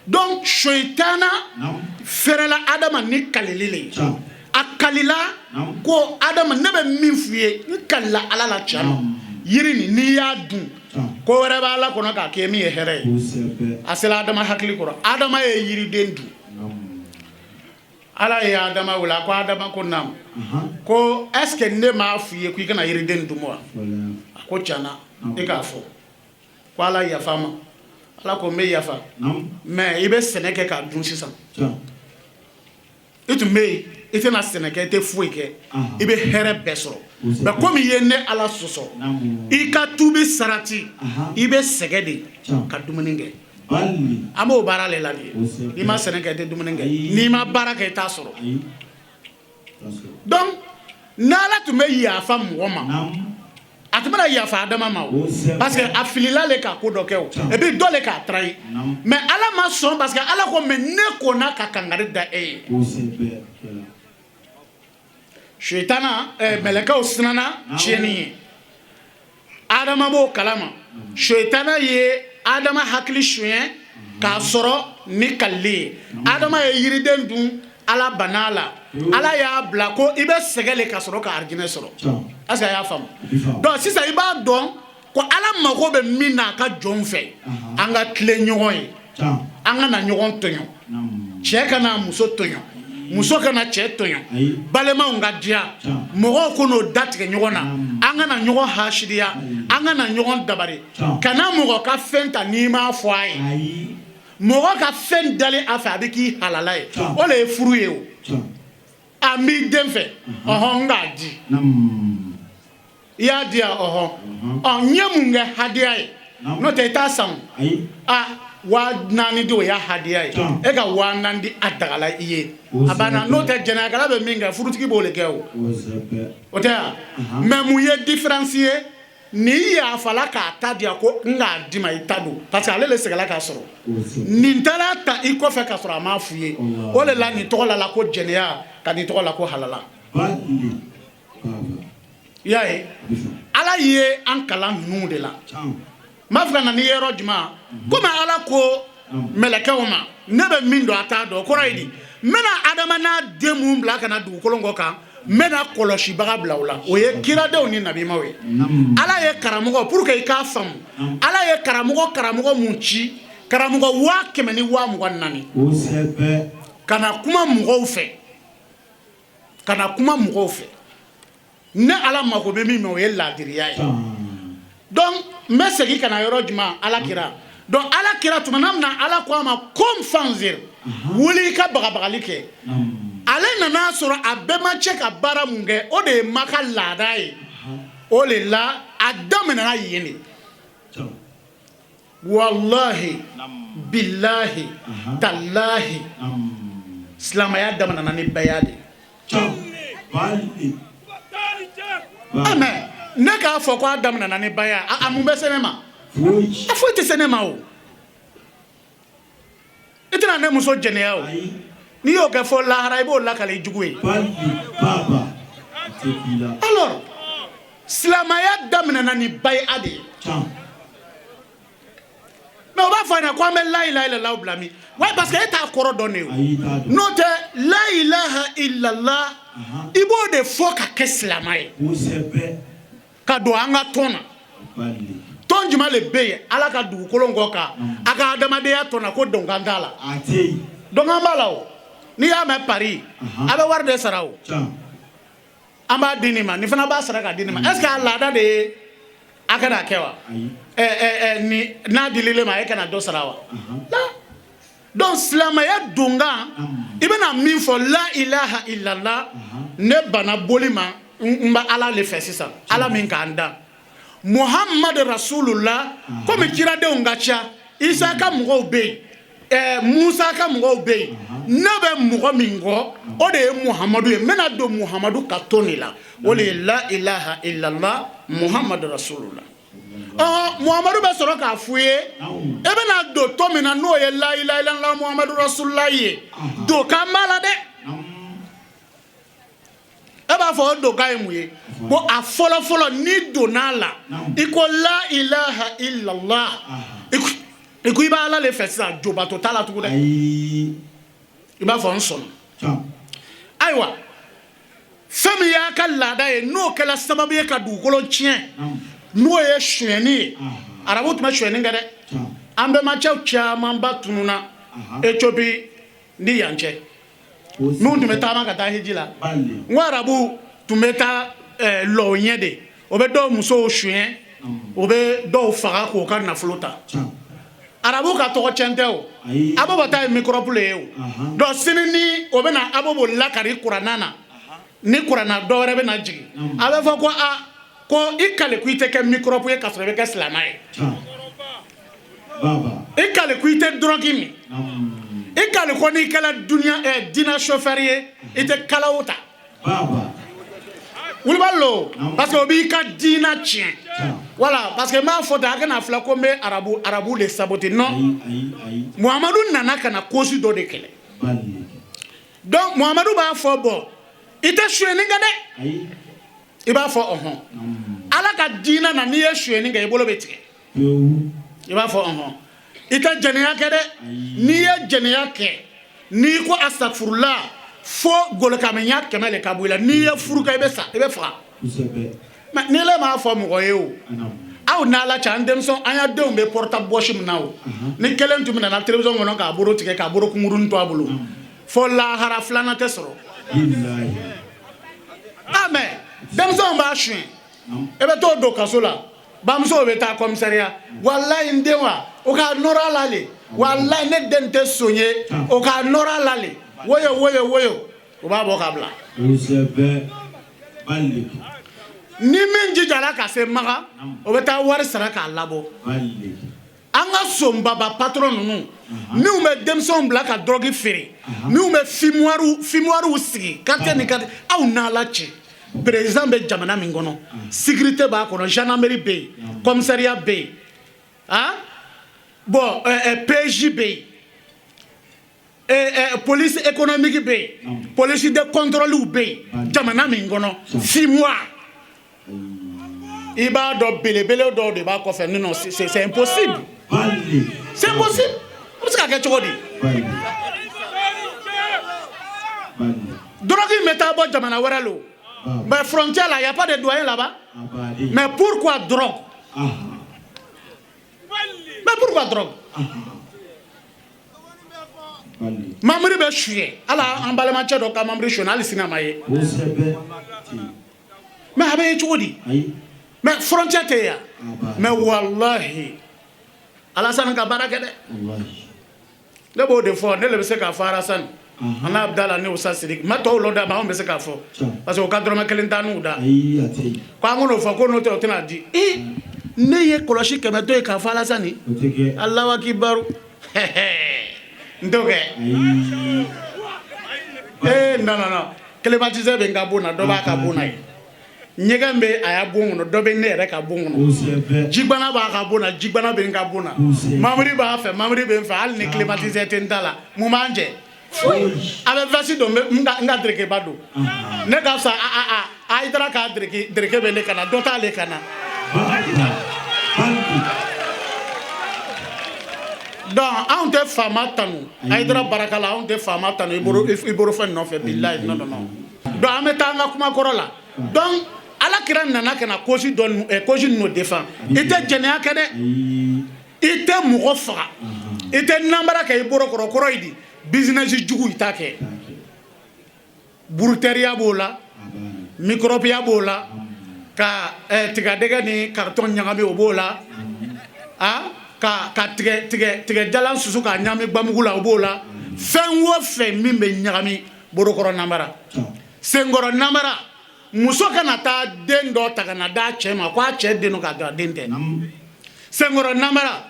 donc shaytana fɛrɛla adama ni kalili le a kalila ko adama ne bɛ min f'i ye n kalila ala la tiɲɛ yiri ni n'i y'a dun ko wɛrɛ b'a la kɔnɔ k'a kɛ min ye hɛrɛ ye a sera adama hakili kɔrɔ adama ye yiriden dun ala ye adama wele a ko adama ko naamu ko est ce que ne m'a f'i ye ko I kana yiriden dun wa a ko tiɲɛna I k'a fɔ ko ala yafa ma ala ko n bɛ yafa mais I bɛ sɛnɛ kɛ k'a dun sisan I tun bɛ yen I tɛna sɛnɛ kɛ I tɛ foyi kɛ I bɛ hɛrɛ bɛɛ sɔrɔ mais comme I ye ne ala sɔsɔ I ka tubi sarati I bɛ sɛgɛ de ka dumuni kɛ an b'o baara le la de n'i ma sɛnɛ kɛ I tɛ dumuni kɛ n'i ma baara kɛ I t'a sɔrɔ donc n'ala tun bɛ yafa mɔgɔ ma a tun bɛna yafa adama ma o parce que a filila le ka ko dɔ kɛ o et puis dɔ le k'a trahi mais ala ma sɔn parce que ala ko mais ne kɔnna ka kangari da e ye shaytana mɛlɛkɛw sinana tiɲɛni ye adama b'o kalama shaytana ye adama hakili suɲɛ k'a sɔrɔ ni kalili ye adama ye yiriden dun ala banna la ala y'a bila ko I bɛ sɛgɛ le ka sɔrɔ ka arijinɛ sɔrɔ est ce que a y'a faamu donc sisan I b'a dɔn ko ala mago bɛ min na a ka jɔnw fɛ an ka tile ɲɔgɔn ye an ka na ɲɔgɔn tɔɲɔ cɛ ka na muso tɔɲɔ muso kana cɛ tɔɲɔ balemaw ka diya mɔgɔw ko n'o datigɛ ɲɔgɔn na an ka na ɲɔgɔn hasidiya an ka na ɲɔgɔn dabari kana mɔgɔ ka fɛn ta n'i m'a fɔ a ye mɔgɔ ka fɛn dalen a fɛ a bɛ k'i halala ye o le ye furu ye o a b'i den fɛ ɔhɔn n k'a di I y'a di yan ɔhɔn n ye mun kɛ hadiya ye n'o tɛ I t'a san a 4,000 di o y'a hadiya ye e ka 4,000 di a dagala I ye a banna n'o tɛ jɛnɛyakɛla bɛ min kɛ furutigi b'o le kɛ o tɛ yan mais mun ye différence ye ni yafala k'a ta di yan ko n k'a di ma I ta don parce que ale le sɛgɛla k'a sɔrɔ nin taara ta I kɔfɛ k'a sɔrɔ a m'a f'i ye o de la nin tɔgɔ la ko jɛnɛya ka nin tɔgɔ la ko halala i y'a ye ala ye an kalan ninnu de la n b'a fɛ ka na ni yɔrɔ jumɛn komi ala ko mɛlɛkɛw ma ne bɛ min dɔn a t'a dɔn o kɔrɔ ye di n bɛna adama n'a den mun bila ka na dugukolo kɔ kan n bɛna kɔlɔsibaga bila o la o ye kiradenw ni nabimaw ye ala ye karamɔgɔ pour que I k'a faamu ala ye karamɔgɔ mun ci karamɔgɔ 100,024 ka na kuma mɔgɔw fɛ ne ala mako bɛ min ma o ye ladiriya ye donc n bɛ segin ka na yɔrɔ jumɛn ala kira donc ala kira tuma min na ala ko a ma comme fanzir wuli I ka bagabagali kɛ ale nana sɔrɔ a bɛɛ ma cɛ ka baara mun kɛ o de ye maka laada ye o de la a daminɛna yen de wallahi billahi tallahi silamɛya daminɛna ni bɛɛ y'a de mais ne k'a fɔ ko a daminɛna ni bɛɛ y'a a mun bɛ se ne ma a foyi tɛ se ne ma o I tɛna ne muso jɛnɛya o n'i y'o kɛ fɔ lahara I b'o lakale I jugu ye alors silamɛya daminɛna ni bɛɛ de ye mais o b'a fɔ ɲɛna ko an bɛ la ilaha illallah bila min ouais parce que e t'a kɔrɔ dɔn de o n'o tɛ la ilaha illallah I b'o de fɔ ka kɛ silamɛ ye ka don an ka tɔn na tɔn jumɛn le bɛ yen ala ka dugukolo kɔ kan a ka adamadenya tɔn na ko dɔnkan t'a la dɔnkan b'a la o n'i y'a mɛn Paris a bɛ wari de sara o an b'a di nin ma nin fana b'a sara ka di nin ma est ce que a laada de ye a kana kɛ wa ni n'a dilen ma e kana dɔ sara wa donc silamɛya donkan i bɛna min fɔ la ilaha illallah ne bana boli ma n bɛ ala le fɛ sisan ala min k'an da Muhammad Rasulullah komi kiradenw ka ca Isa ka mɔgɔw bɛ yen Musa ka mɔgɔw bɛ yen ne bɛ mɔgɔ min kɔ o de ye Muhammadu ye n bɛna don Muhammadu ka ton de la o de ye la ilaha illallah Muhammad Rasulullah Muhammadu bɛ sɔrɔ k'a f'u ye e bɛna don ton min na n'o ye la ilaha illallah Muhammadu Rasulullah ye don kan b'a la dɛ e b'a fɔ o don kan ye mun ye ko a fɔlɔ-fɔlɔ n'i donn'a la i ko la ilaha illallah i ko i b'a ala le fɛ sisan jobato t'a la tugun dɛ i b'a fɔ n sɔnna ayiwa fɛn min y'a ka laada ye n'o kɛra sababu ye ka dugukolo tiɲɛ n'o ye sonyɛni ye arabu tun bɛ sonyɛni kɛ dɛ an bɛnbakɛw camanba tununa Éthiopie ni yan cɛ n'u tun bɛ taama ka taa hiji la n ko arabu tun bɛ taa lɔw ɲɛ de o bɛ dɔw musow sonyɛ o bɛ dɔw faga k'o ka nafolo ta arabu ka tɔgɔ cɛn tɛ o abobo ta ye microbe le ye o donc sini ni o bɛ na abobo lakari kuranna na ni kuranna dɔ wɛrɛ bɛ na jigin a bɛ fɔ ko ko i kale ko i tɛ kɛ microbe ye ka sɔrɔ i bɛ kɛ silamɛ ye i kale ko i tɛ drogue min i kale ko n'i kɛra dina chauffeur ye i tɛ kalaw ta wulibalo parce que o b'i ka dina tiɲɛ voilà parce que n b'a fɔ ten a kana fila ko n bɛ arabu de saboter non Muhammadu nana ka na cause dɔ de kɛlɛ donc Muhammadu b'a fɔ bon i tɛ sonyɛni kɛ dɛ i b'a fɔ ɔhɔn ala ka dina na n'i ye sonyɛni kɛ i bolo bɛ tigɛ i b'a fɔ ɔhɔn i tɛ jɛnɛya kɛ dɛ n'i ye jɛnɛya kɛ n'i ko asafurula fo golokamenya kɛmɛ le ka bɔ i la n'i ye furu kɛ i bɛ sa i bɛ faga mais ni le m'a fɔ mɔgɔ ye o aw n'ala cɛ an denmisɛnw an y'a denw bɛ portable bɔsi min na o ni kelen tun bɛ na télévision kɔnɔ k'a bolo tigɛ k'a bolo kunkurunin to a bolo fo lahara filanan tɛ sɔrɔ mais denmisɛnw b'a suɲɛ e bɛ t'o don kaso la bamusow bɛ taa commissariat walayi n den wa o ka nɔrɔ a la le walayi ne den tɛ son ye o ka nɔrɔ a la le woyo woyo woyo o b'a bɔ ka bila ni min jijala ka se maga o bɛ taa wari sara k'a labɔ an ka sonbaba patron ninnu minnu bɛ denmisɛnw bila ka drogue feere minnu bɛ fumoirs sigi quartier ni quartier aw n'ala cɛ président bɛ jamana min kɔnɔ sécurité b'a kɔnɔ gendarmerie bɛ yen commissariat bɛ yen bon PJ bɛ yen police économique bɛ yen police de contrôle bɛ yen jamana min kɔnɔ 6 mois i b'a dɔn belebele dɔw de b'a kɔfɛ non c'est impossible c'est impossible o bɛ se ka kɛ cogo di drogue in bɛ taa bɔ jamana wɛrɛ lo mais frontière là, il n'y a pas de douanier là-bas. Mais pourquoi drogue? Mais pourquoi drogue? Mamri be chouye. Ala emballement tche donc mamri chonal sinama ye. Mais abe chodi. Mais frontière te ya. Mais wallahi. Ala san ka baraka de. Wallahi. Le bo de fo ne le se ka fara san. Ana Abdallah ne usa sidik ma to lo da ma on be se ka fo parce que o cadre ma kelenta nu da kwa ngono fo ko no te o tena di ne ye koloshi keme to e ka fala sani Allahu akbar ndoge non climatiser be ngabona do ba ka bona nyegambe aya bongono do be ne re ka bongono jigbana ba ka bona jigbana be ngabona mamri ba fa mamri be fa al ne climatiser tendala mu manje avec vasi do nga dreke bado ne ka sa a idra ka dreke be le kana dota le kana donc on te fama tanu a idra barakala on te fama tanu iboro fa no fe billahi non donc ameta nga kuma korola donc ala kira nana kana kosi don kosi no défend ite jenya kede ite mugo faga ite nambara ka iboro koro idi business jugu itake buruteria b'o la microbia b'o la ka tigadɛgɛ ni carton ɲagami o b'o la ka tigɛ jalan susu k'a ɲagami gbamugu la o b'o la fɛn o fɛn min bɛ ɲagami borokɔrɔ namara senkɔrɔ namara muso kana taa den dɔ ta ka na d'a cɛ ma ko a cɛ den don k'a dɔn a den tɛ senkɔrɔ namara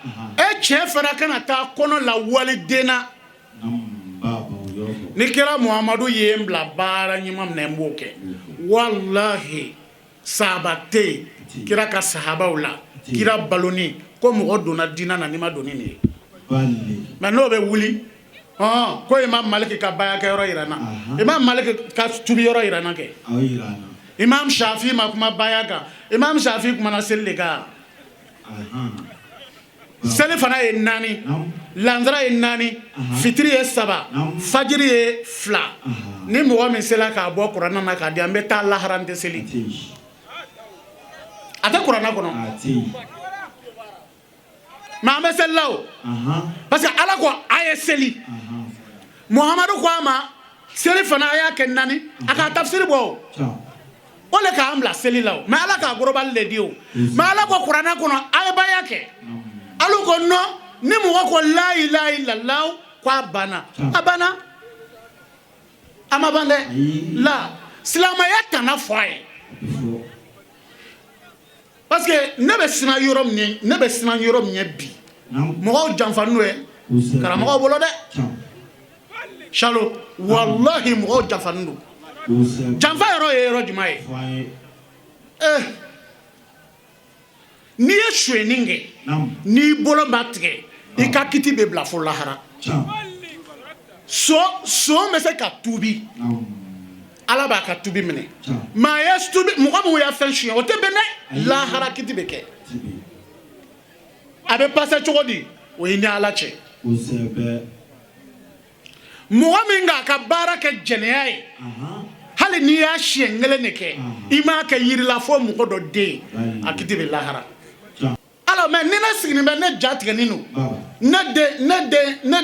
cɛ fana kana taa kɔnɔ lawale den na ni kira Muhamadu ye n bila baara ɲuman minɛ n b'o kɛ walahi sahaba tɛ yen kira ka sahabaw la kira baloni ko mɔgɔ donna diinɛ na n'i ma don ni nin ye mais n'o bɛ wuli ko Imam Maliki ka bayakɛyɔrɔ yira n na Imam Maliki ka tubiyɔrɔ yira n na kɛ Imam Shafi ma kuma baya kan Imam Shafi kumana seli de kan seli fana ye 4 lanzara ye 4 fitiri ye 7 fajiri ye 2 ni mɔgɔ min sela k'a bɔ kuranna na k'a di an bɛ taa lahara n tɛ seli a tɛ kuranna kɔnɔ mais an bɛ seli la o parce que Ala ko a ye seli Muhamadu ko a ma seli fana a y'a kɛ 4 a k'a tafsiri bɔ o le k'an bila seli la o mais Ala k'a gorobali le di o mais Ala ko kuranna kɔnɔ a ye baya kɛ Ala ko non ni mɔgɔ ko la ilaha illallah ko a banna a banna a ma ban dɛ la silamɛya tana fɔ a ye parce que ne bɛ siran yɔrɔ min ye bi mɔgɔw janfa n'o ye karamɔgɔw bolo dɛ Shalo wallahi mɔgɔw janfa n'o janfa yɔrɔ ye yɔrɔ jumɛn ye n'i ye suɲɛni kɛ n'i bolo ma tigɛ i ka kiti bɛ bila fo lahara so bɛ se ka tuubi Ala b'a ka tubi minɛ maa ye tubi mɔgɔ min y'a fɛn suɲɛ o tɛ bɛn dɛ lahara kiti bɛ kɛ a bɛ pase cogo di o ye ni Ala cɛ mɔgɔ min k'a ka baara kɛ jɛnɛya ye hali n'i y'a siɲɛ kelen de kɛ i m'a kɛ yirila fo mɔgɔ dɔ den a kiti bɛ lahara alors mais ni ne sigilen bɛ ne ja tigɛlen don ne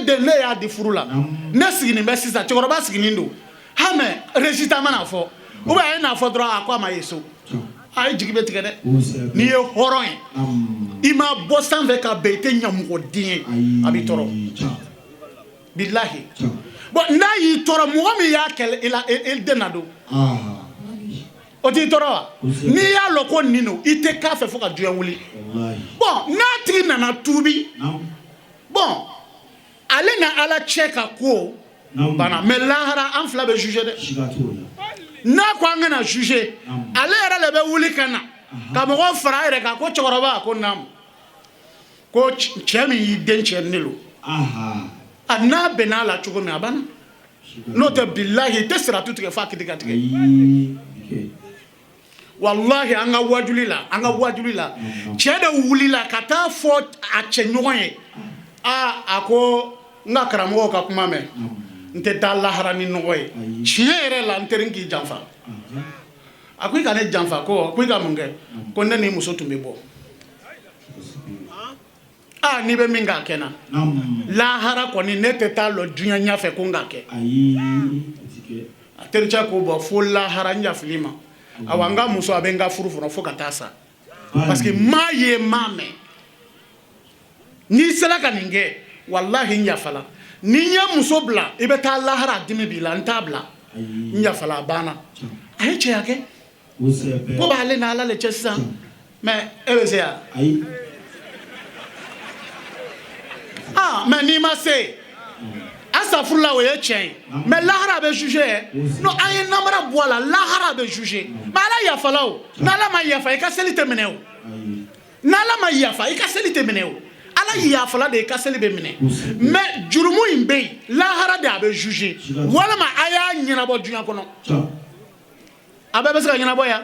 den ne y'a di furu la ne sigilen bɛ sisan cɛkɔrɔba sigilen don mais résultat mana fɔ ou bien a ye n'a fɔ dɔrɔn a ko a ma ye so a ye jigi bɛ tigɛ dɛ n'i ye hɔrɔn ye i ma bɔ sanfɛ ka bɛn i tɛ ɲɛmɔgɔden ye a b'i tɔɔrɔ bilahi bon n'a y'i tɔɔrɔ mɔgɔ min y'a kɛlɛ i den na don o t'i tɔɔrɔ wa n'i y'a lɔn ko nin don i tɛ k'a fɛ fo ka diɲɛ wuli bon n'a tigi nana tuubi bon ale na Ala cɛ ka ko bana mais lahara an fila bɛ juger dɛ n'a ko an kana juger ale yɛrɛ de bɛ wuli ka na ka mɔgɔw fara a yɛrɛ kan ko cɛkɔrɔba ko naamu ko cɛ min y'i den cɛnni don a n'a bɛnna a la cogo min a banna n'o tɛ bilahi i tɛ siratu tigɛ f'a kiti ka tigɛ wallahi an ka wajuli la cɛ de wulila ka taa fɔ a cɛɲɔgɔn ye a ko n ka karamɔgɔw ka kuma mɛn n tɛ taa lahara ni nɔgɔ ye tiɲɛ yɛrɛ la n teri k'i janfa a ko i ka ne janfa ko i ka mun kɛ ko ne ni muso tun bɛ bɔ n'i bɛ min k'a kɛ na lahara kɔni ne tɛ taa lɔ diɲɛ ɲɛfɛ ko n k'a kɛ a tericɛ k'o bɔ fo lahara n yafili ma awa n ka muso a bɛ n ka furu fɔlɔ fo ka taa sa parce que maa ye maa mɛn n'i sera ka nin kɛ wallahi n yafala ni n ye muso bila i bɛ taa lahara a dimi b'i la n t'a bila n yafala a banna a ye cɛya kɛ ko b'ale ni Ala le cɛ sisan mais e bɛ se yan mais n'i ma se asa furula o ye tiɲɛ ye mais lahara bɛ juger non an ye namara bɔ a la lahara bɛ juger mais Ala yafala o n'Ala ma yafa i ka seli tɛ minɛ o n'Ala ma yafa i ka seli tɛ minɛ o Ala yafala de i ka seli bɛ minɛ mais jurumu in bɛ yen lahara de a bɛ juger walima a y'a ɲɛnabɔ diɲɛ kɔnɔ a bɛɛ bɛ se ka ɲɛnabɔ yan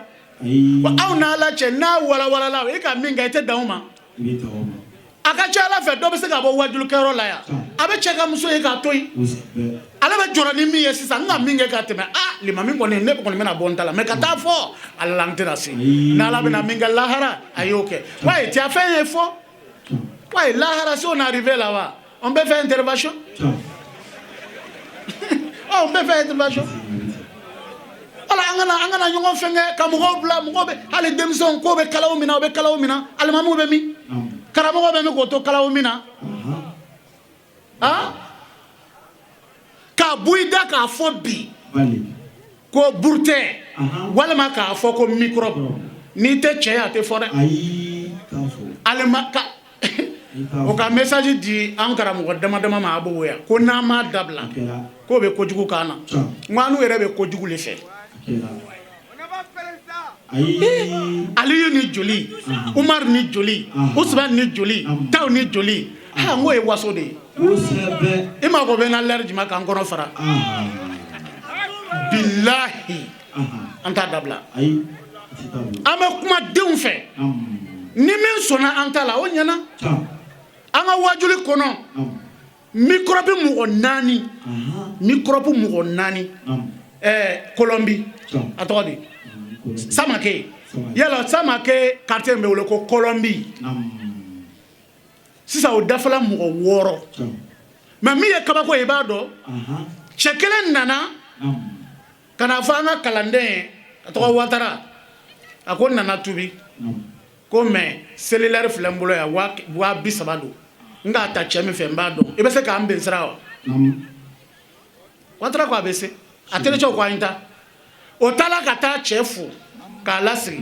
aw n'Ala cɛ n'a walawalala i ka min kɛ i tɛ dan o ma a ka ca Ala fɛ dɔ bɛ se ka bɔ wajulukɛyɔrɔ la yan a bɛ cɛ ka muso ye k'a to yen ale bɛ jɔrɔ ni min ye sisan n ka min kɛ ka tɛmɛ limami kɔni ne kɔni bɛna bɔ n ta la mais ka taa fɔ Ala la n tɛna se n'Ala bɛna min kɛ lahara a y'o kɛ wayi tu as fait un effort wayi lahara si on est arrivé là wa on peut faire intervention on peut faire intervention ala angana nyongo fenge ka mo bla mo be hali demson ko be kalaw mina almamu be mi karamo be mi ko to kalaw mina ka buida ka fo bi ko burte wala ma ka fo ko microbe ni te che ate fore alma ka o ka message di an karamo dama ma abo ya ko na ma dabla ko be kojugu kana nganu ere be kojugu le fe Aliyu ni joli Umar ni joli Usman ni joli Taw ni joli ha ngo e waso de e ma ko be na lerji ma kan kono fara billahi anta dabla ama kuma deun fe ni men sona anta la o nyana anga wajuli kono microbe mu nani Colombie atodi samake yala samake quartier me wole ko Colombie sisa o dafala mu woro ma mi e kaba ko e bado chekele nana kana fanga kalande atwa watara akon nana tubi ko me cellulaire flambulo ya wa bisabado nga ta chemi fe mbado e be se ka ambe nsrawa watara ko abese atele cho kwa inta o tala kata chefu ka lasri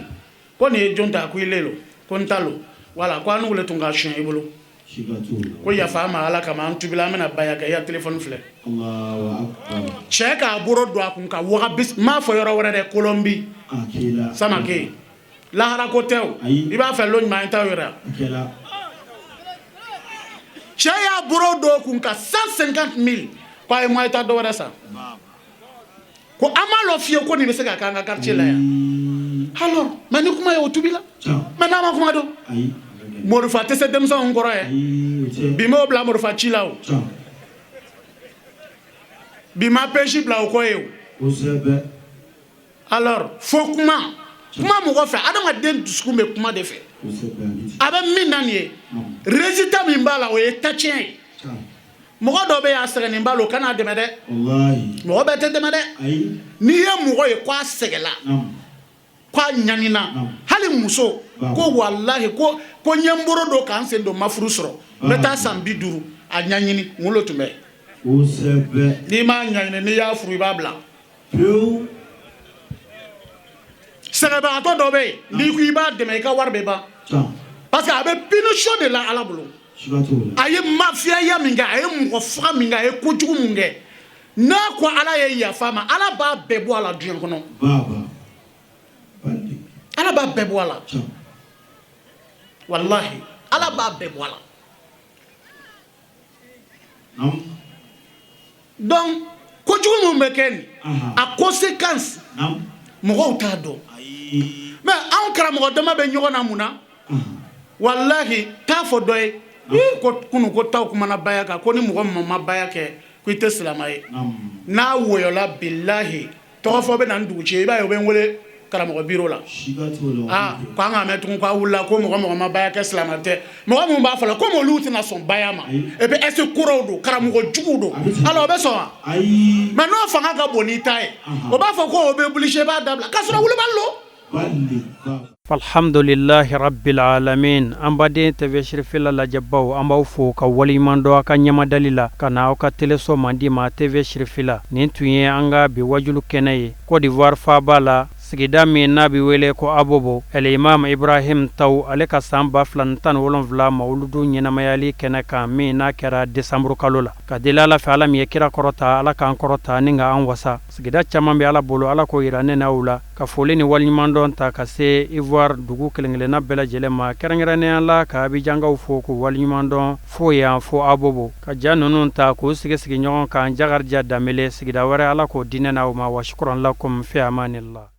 ko ne jonta ku ilelo ko ntalo wala ko anu le tunga chien ibolo ko ya fama ala kama antubila mena baya ga ya telephone fle Allahu akbar cheka buro do akun ka wa bis ma fo yoro wora de Colombie akila samake la hara ko tew iba fe loñ ma inta yora akila cheya buro do kun ka 150,000 pa e mo ita do wora sa ko amalo fie ko ni be se ka kanga quartier la ya alors mani kuma yo tubila mana ma kuma do Morifa te se demsa ngoro e bima bla morifa chilao bima peji bla ko e alors faut kuma mo ko fe adama den duskume kuma de fe aba minanie résultat mi mbala o e tachien mo do be ya sere ni mbalo kana de mede wallahi mo be te de mede ni ye mo ko e kwa segela kwa nyanina hali muso ko wallahi ko nyamboro do kan sendo mafurusro meta sambi duru a nyanyini ngulo tume o sebe ni ma nyanyini ni ya furu babla yo sereba to do be ni ku iba de me ka warbe ba parce que abe pino show de la ala bulu aye mafia ya minga aye mo fra minga aye kojugu munge na ko ala ye ya fama ala ba bebo ala dien kono baba ala ba bebo ala wallahi ala ba bebo ala donc kojugu mun be ken a conséquence mo ta do mais an kara mo dama be nyogona muna wallahi ta fo doy ko kunu ko taw kuma na bayaka ko ni mo ma bayake ko ite salamaye na woyola billahi to fo be nan duche ba yo ben wole kara mo biro la ko nga metun ko wula ko mo ma bayake salamate mo ba fa la ko mo luti na son bayama e be ese kurodo kara mo jugudo alors be so mais no fa nga bonita e o ba fa ko o be obligé ba dabla kasura wulu ballo alhamdulillahi rabbil alamin ambade tv shirfila la jabbaw ambawfu ka wali mando aka nyama dalila kana o ka teleso mandi ma tv shirfila nin tuye anga bi wajulu kenay ko d'Ivoire fa bala sigida mi nabi wele ko abobo el imam Ibrahim taw aleka samba flantan wolon vla mauludu nyina mayali kenaka mi na kera December kalola ka dilala fa alam yekira korota ala kan korota ninga an wasa sigida chamambe ala bolo ala ko irane nawla ka foleni wal nyimandon ta ka se Ivoire dugu kelengele na bela jelema kerengere ala ka bi jangaw fo ko wal nyimandon fo ya fo abobo ka janunun ta ko sige nyon kan jagarja damele sigida wara ala ko dinena ma wa shukran lakum fi amanillah.